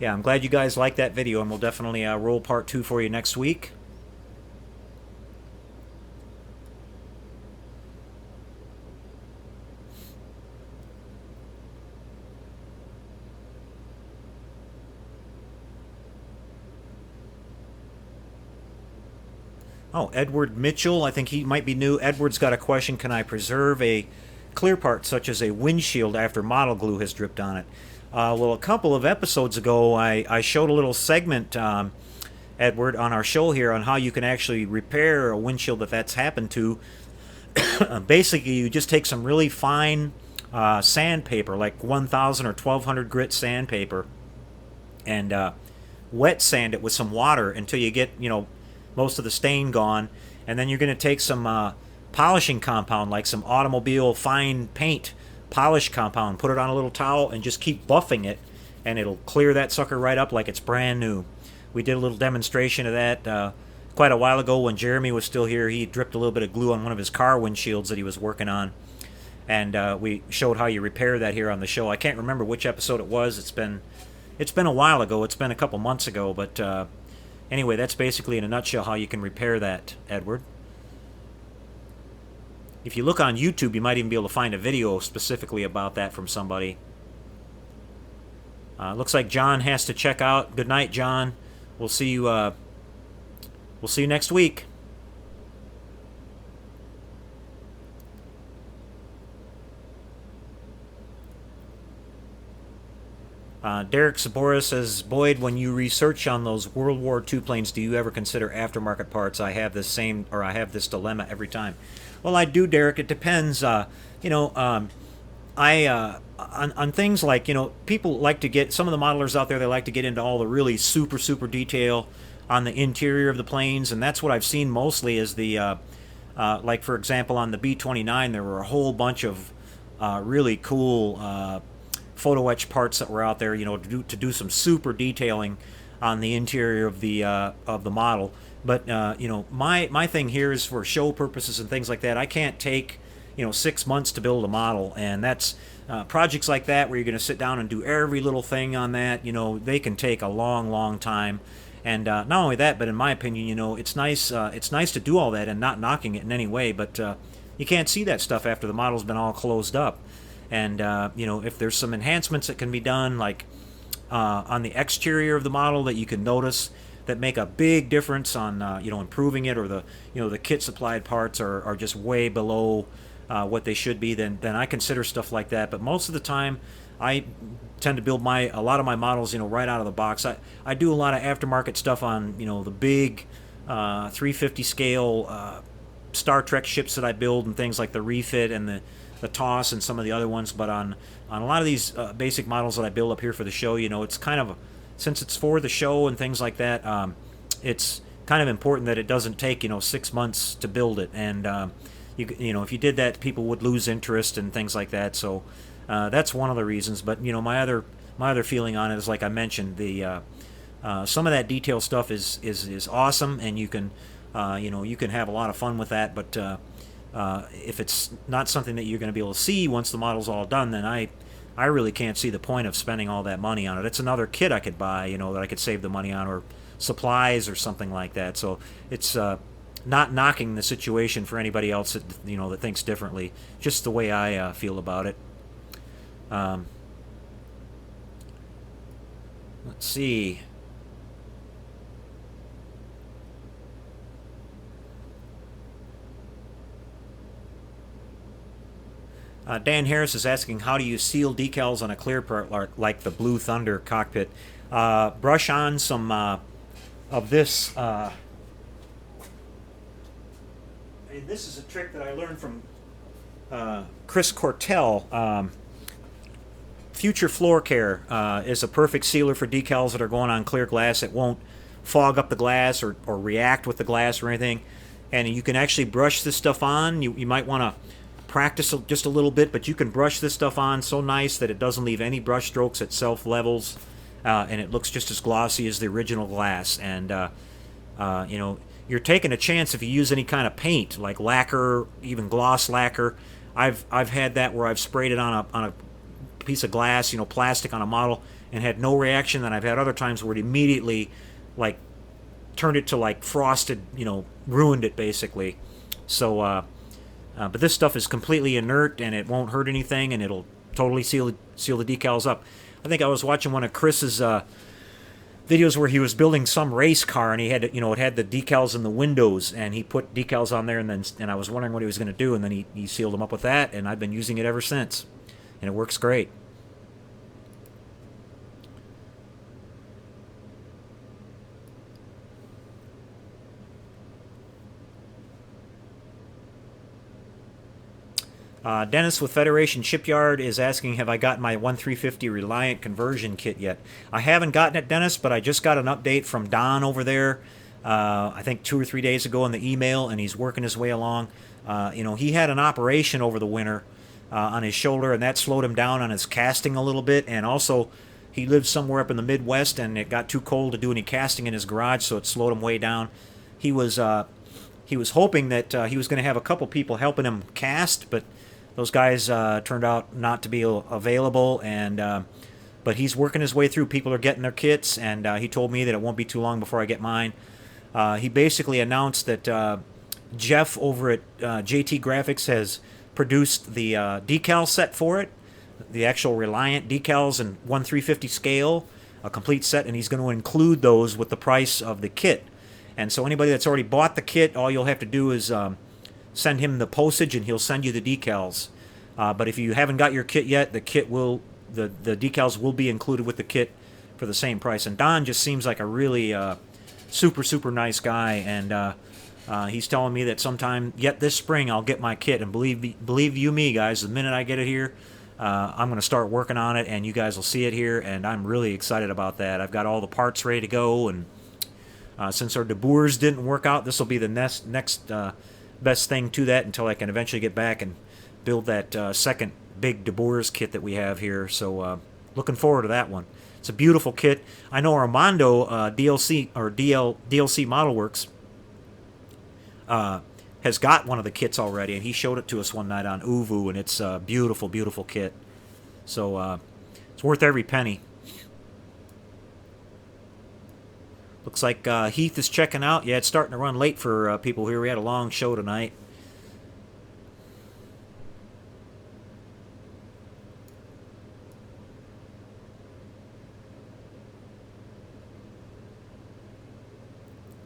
Yeah, I'm glad you guys liked that video, and we'll definitely roll part 2 for you next week. Oh, Edward Mitchell, I think he might be new. Edward's got a question. Can I preserve a clear part such as a windshield after model glue has dripped on it? Well, a couple of episodes ago, I showed a little segment, Edward, on our show here on how you can actually repair a windshield that's happened to. Basically, you just take some really fine sandpaper, like 1,000 or 1,200 grit sandpaper, and wet sand it with some water until you get, most of the stain gone, and then you're going to take some polishing compound, like some automobile fine paint polish compound, put it on a little towel, and just keep buffing it, and it'll clear that sucker right up like it's brand new. We did a little demonstration of that quite a while ago when Jeremy was still here. He dripped a little bit of glue on one of his car windshields that he was working on, and we showed how you repair that here on the show. I can't remember which episode it was. It's been a while ago. It's been a couple months ago, but anyway, that's basically in a nutshell how you can repair that, Edward. If you look on YouTube, you might even be able to find a video specifically about that from somebody. Looks like John has to check out. Good night, John. We'll see you next week. Derek Sabora says, Boyd, when you research on those World War II planes, do you ever consider aftermarket parts? I have this dilemma every time. Well, I do, Derek. It depends. On things like, people like to get, some of the modelers out there, they like to get into all the really super, super detail on the interior of the planes, and that's what I've seen mostly is the, like, for example, on the B-29, there were a whole bunch of really cool photo etch parts that were out there, to do some super detailing on the interior of the model. But my thing here is for show purposes and things like that. I can't take 6 months to build a model, and that's projects like that where you're going to sit down and do every little thing on that. They can take a long, long time. And not only that, but in my opinion, it's nice to do all that and not knocking it in any way. But you can't see that stuff after the model's been all closed up. And if there's some enhancements that can be done, like on the exterior of the model that you can notice that make a big difference on improving it, or the kit supplied parts are just way below what they should be, then I consider stuff like that. But most of the time, I tend to build a lot of my models right out of the box. I do a lot of aftermarket stuff on the big 350 scale Star Trek ships that I build, and things like the refit and the TOS and some of the other ones. But on a lot of these basic models that I build up here for the show, it's kind of, since it's for the show and things like that, it's kind of important that it doesn't take 6 months to build it. And if you did that, people would lose interest and things like that. So that's one of the reasons. But my other feeling on it is, like I mentioned, the some of that detail stuff is awesome, and you can have a lot of fun with that. But if it's not something that you're going to be able to see once the model's all done, then I really can't see the point of spending all that money on it. It's another kit I could buy, that I could save the money on, or supplies or something like that. So it's not knocking the situation for anybody else that that thinks differently. Just the way I feel about it. Let's see. Dan Harris is asking, how do you seal decals on a clear part like the Blue Thunder cockpit? Brush on some of this. This is a trick that I learned from Chris Cortell, Future Floor Care is a perfect sealer for decals that are going on clear glass. It won't fog up the glass or react with the glass or anything. And you can actually brush this stuff on. You might want to practice just a little bit, but you can brush this stuff on so nice that it doesn't leave any brush strokes. It self levels, and it looks just as glossy as the original glass. And you know, you're taking a chance if you use any kind of paint like lacquer, even gloss lacquer. I've had that where I've sprayed it on a piece of glass, you know, plastic on a model, and had no reaction. And I've had other times where it immediately like turned it to like frosted, you know, ruined it basically. So but this stuff is completely inert and it won't hurt anything, and it'll totally seal the decals up. I think I was watching one of Chris's videos where he was building some race car, and he had, you know, it had the decals in the windows, and he put decals on there, and I was wondering what he was going to do, and then he sealed them up with that, and I've been using it ever since, and it works great. Dennis with Federation Shipyard is asking, have I gotten my 1350 Reliant conversion kit yet? I haven't gotten it, Dennis, but I just got an update from Don over there, I think 2 or 3 days ago in the email, and he's working his way along. You know, he had an operation over the winter on his shoulder, and that slowed him down on his casting a little bit, and also he lives somewhere up in the Midwest, and it got too cold to do any casting in his garage, so it slowed him way down. He was hoping that he was going to have a couple people helping him cast, but those guys turned out not to be available, and but he's working his way through. People are getting their kits, and he told me that it won't be too long before I get mine. He basically announced that Jeff over at JT Graphics has produced the decal set for it, the actual Reliant decals and 1/350 scale, a complete set, and he's going to include those with the price of the kit. And so anybody that's already bought the kit, all you'll have to do is send him the postage, and he'll send you the decals. But if you haven't got your kit yet, the decals will be included with the kit for the same price. And Don just seems like a really super nice guy, and he's telling me that sometime yet this spring I'll get my kit. And believe you me, guys, the minute I get it here, I'm going to start working on it, and you guys will see it here, and I'm really excited about that. I've got all the parts ready to go, and since our De Boers didn't work out, this will be the next best thing to that until I can eventually get back and build that second big De Boers kit that we have here. So looking forward to that one. It's a beautiful kit. I know Armando DLC Model Works has got one of the kits already, and he showed it to us one night on Uvu, and it's a beautiful kit. So it's worth every penny. Looks like Heath is checking out. Yeah, it's starting to run late for people here. We had a long show tonight.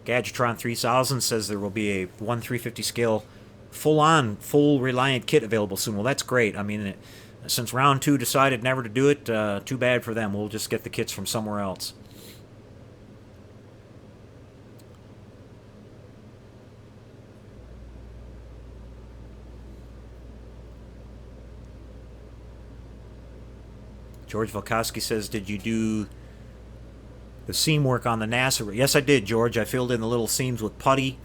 Gadgetron 3000 says there will be a 1/350 scale full Reliant kit available soon. Well, that's great. I mean, since Round 2 decided never to do it, too bad for them. We'll just get the kits from somewhere else. George Volkowski says, did you do the seam work on the NASA? Yes, I did, George. I filled in the little seams with putty.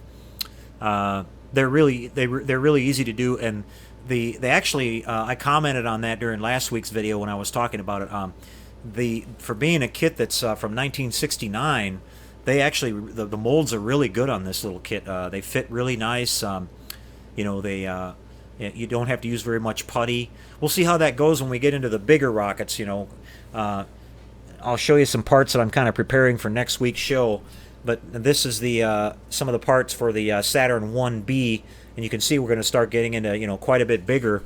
They're really easy to do, and they actually I commented on that during last week's video when I was talking about it. For being a kit that's from 1969, they actually the molds are really good on this little kit. They fit really nice. You know, you don't have to use very much putty. We'll see how that goes when we get into the bigger rockets. You know, I'll show you some parts that I'm kind of preparing for next week's show. But this is the some of the parts for the Saturn 1B, and you can see we're going to start getting into quite a bit bigger,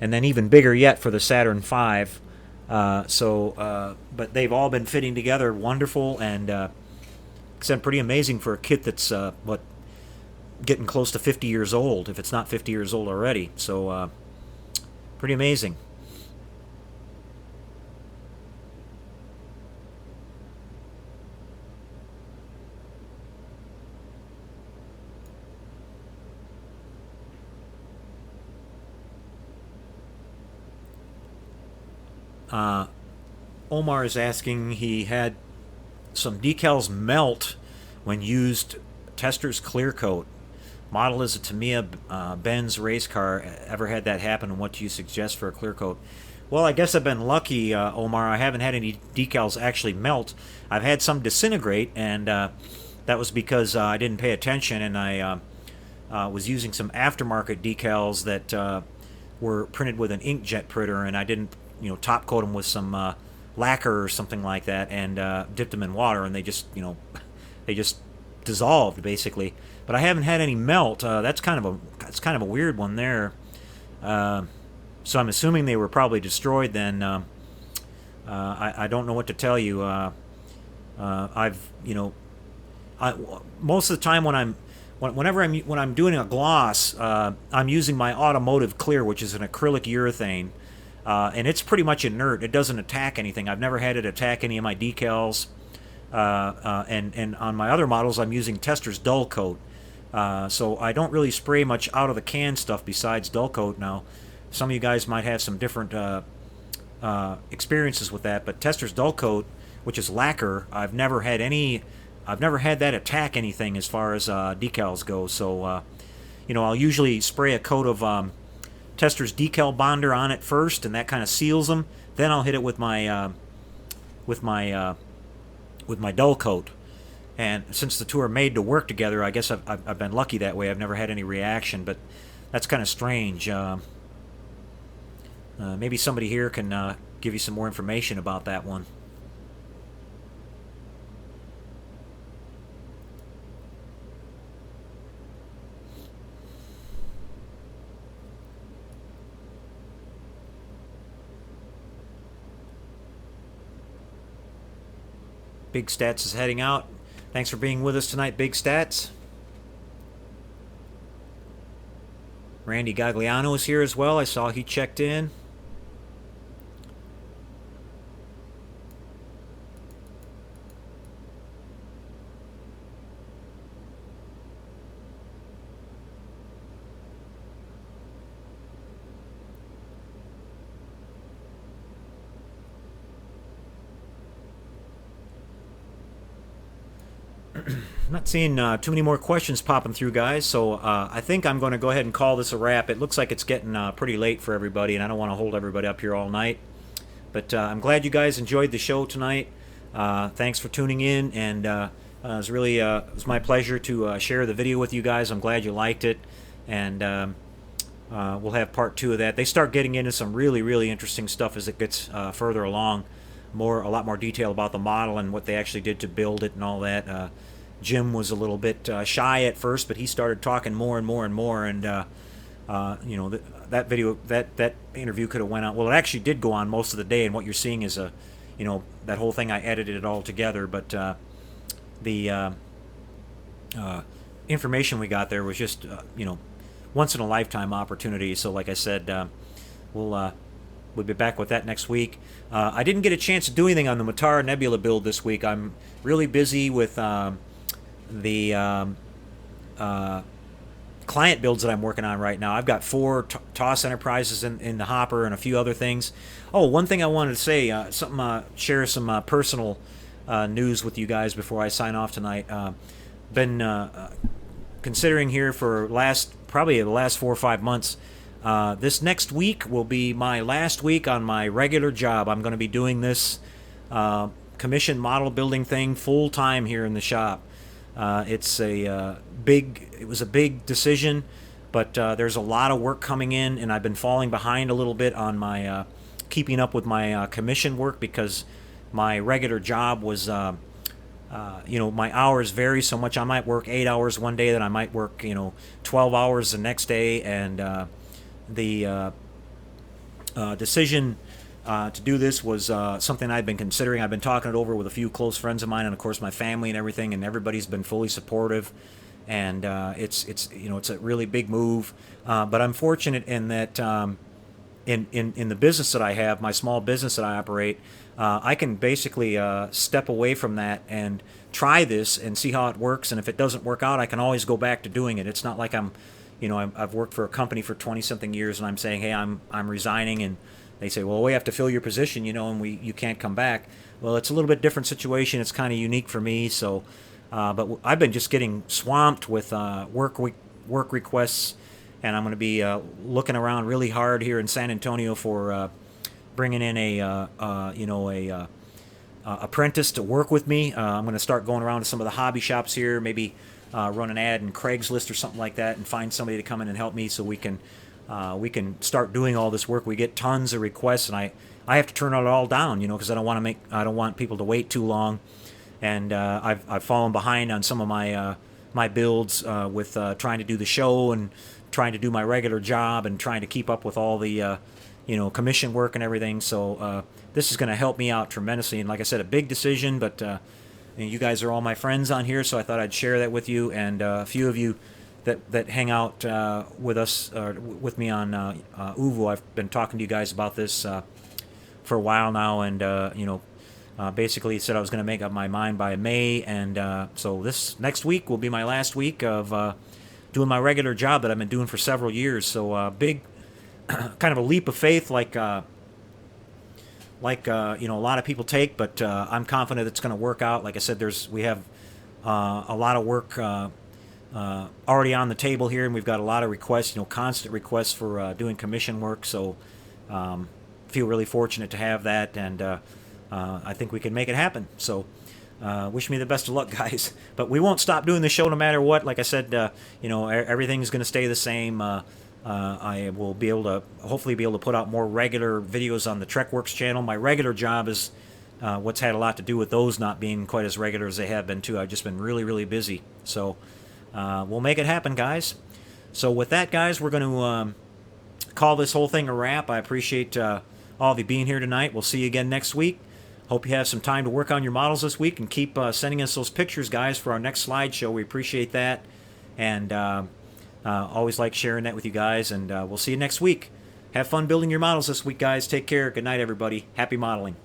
and then even bigger yet for the Saturn 5. But they've all been fitting together wonderful, and it's been pretty amazing for a kit that's getting close to 50 years old, if it's not 50 years old already. So pretty amazing. Omar is asking, he had some decals melt when used Tester's clear coat. Model is a Tamiya Benz race car. Ever had that happen, and what do you suggest for a clear coat? Well, I guess I've been lucky, Omar. I haven't had any decals actually melt. I've had some disintegrate, and that was because I didn't pay attention, and I was using some aftermarket decals that were printed with an inkjet printer, and I didn't, top coat them with some lacquer or something like that, and dipped them in water, and they just dissolved basically. But I haven't had any melt. That's kind of a weird one there. So I'm assuming they were probably destroyed then. I don't know what to tell you. Most of the time when I'm doing a gloss, I'm using my automotive clear, which is an acrylic urethane, and it's pretty much inert. It doesn't attack anything. I've never had it attack any of my decals. And on my other models, I'm using Tester's dull coat. So I don't really spray much out of the can stuff besides dull coat now. Some of you guys might have some different experiences with that, but Tester's dull coat, which is lacquer, I've never had that attack anything as far as decals go. So I'll usually spray a coat of Tester's decal bonder on it first, and that kind of seals them. Then I'll hit it with my dull coat. And since the two are made to work together, I guess I've been lucky that way. I've never had any reaction, but that's kind of strange. Maybe somebody here can give you some more information about that one. Big Stats is heading out. Thanks for being with us tonight, Big Stats. Randy Gagliano is here as well. I saw he checked in. I'm not seeing too many more questions popping through, guys, so I think I'm going to go ahead and call this a wrap. It looks like it's getting pretty late for everybody, and I don't want to hold everybody up here all night. But I'm glad you guys enjoyed the show tonight. Thanks for tuning in, and it was my pleasure to share the video with you guys. I'm glad you liked it, and we'll have part 2 of that. They start getting into some really, really interesting stuff as it gets further along. A lot more detail about the model and what they actually did to build it and all that. Jim was a little bit shy at first, but he started talking more and more and more, and that interview could have went on. Well, it actually did go on most of the day, and what you're seeing is that whole thing. I edited it all together, but the information we got there was just once in a lifetime opportunity. So, like I said, we'll be back with that next week. I didn't get a chance to do anything on the Matar Nebula build this week. I'm really busy with the client builds that I'm working on right now. I've got 4 TOS Enterprises in the hopper and a few other things. Oh, one thing I wanted to say, share some personal news with you guys before I sign off tonight. Been considering here for probably the last 4 or 5 months. This next week will be my last week on my regular job. I'm going to be doing this commission model building thing full time here in the shop. It was a big decision, but there's a lot of work coming in, and I've been falling behind a little bit on my keeping up with my commission work because my regular job was, my hours vary so much. I might work 8 hours one day, then I might work, 12 hours the next day, and the decision to do this was something I've been considering. I've been talking it over with a few close friends of mine, and of course my family and everything, and everybody's been fully supportive. And it's a really big move, but I'm fortunate in that in the business that I have, my small business that I operate, I can basically step away from that and try this and see how it works. And if it doesn't work out, I can always go back to doing it. It's not like I've worked for a company for 20-something years and I'm saying, hey, I'm resigning, and they say, well, we have to fill your position, and you can't come back. Well, it's a little bit different situation. It's kind of unique for me. So, but I've been just getting swamped with work requests, and I'm going to be looking around really hard here in San Antonio for bringing in a apprentice to work with me. I'm going to start going around to some of the hobby shops here, maybe run an ad in Craigslist or something like that, and find somebody to come in and help me so we can start doing all this work. We get tons of requests, and I have to turn it all down, because I don't want people to wait too long, and I've fallen behind on some of my builds with trying to do the show and trying to do my regular job and trying to keep up with all the commission work and everything. So this is going to help me out tremendously. And like I said, a big decision, but you guys are all my friends on here, so I thought I'd share that with you. And a few of you that hang out with us, with me on Uvu, I've been talking to you guys about this for a while now, and basically said I was going to make up my mind by May, and so this next week will be my last week of doing my regular job that I've been doing for several years. So big, kind of a leap of faith, like a lot of people take, but I'm confident it's going to work out. Like I said, we have a lot of work already on the table here, and we've got a lot of requests, constant requests for doing commission work. So feel really fortunate to have that, and I think we can make it happen. So wish me the best of luck, guys. But we won't stop doing the show no matter what. Like I said, everything's going to stay the same. I will be able to hopefully be able to put out more regular videos on the TrekWorks channel. My regular job is what's had a lot to do with those not being quite as regular as they have been too. I've just been really, really busy. So we'll make it happen, guys. So with that, guys, we're going to call this whole thing a wrap. I appreciate all of you being here tonight. We'll see you again next week. Hope you have some time to work on your models this week, and keep sending us those pictures, guys, for our next slideshow. We appreciate that, and always like sharing that with you guys, and we'll see you next week. Have fun building your models this week, guys. Take care. Good night, everybody. Happy modeling.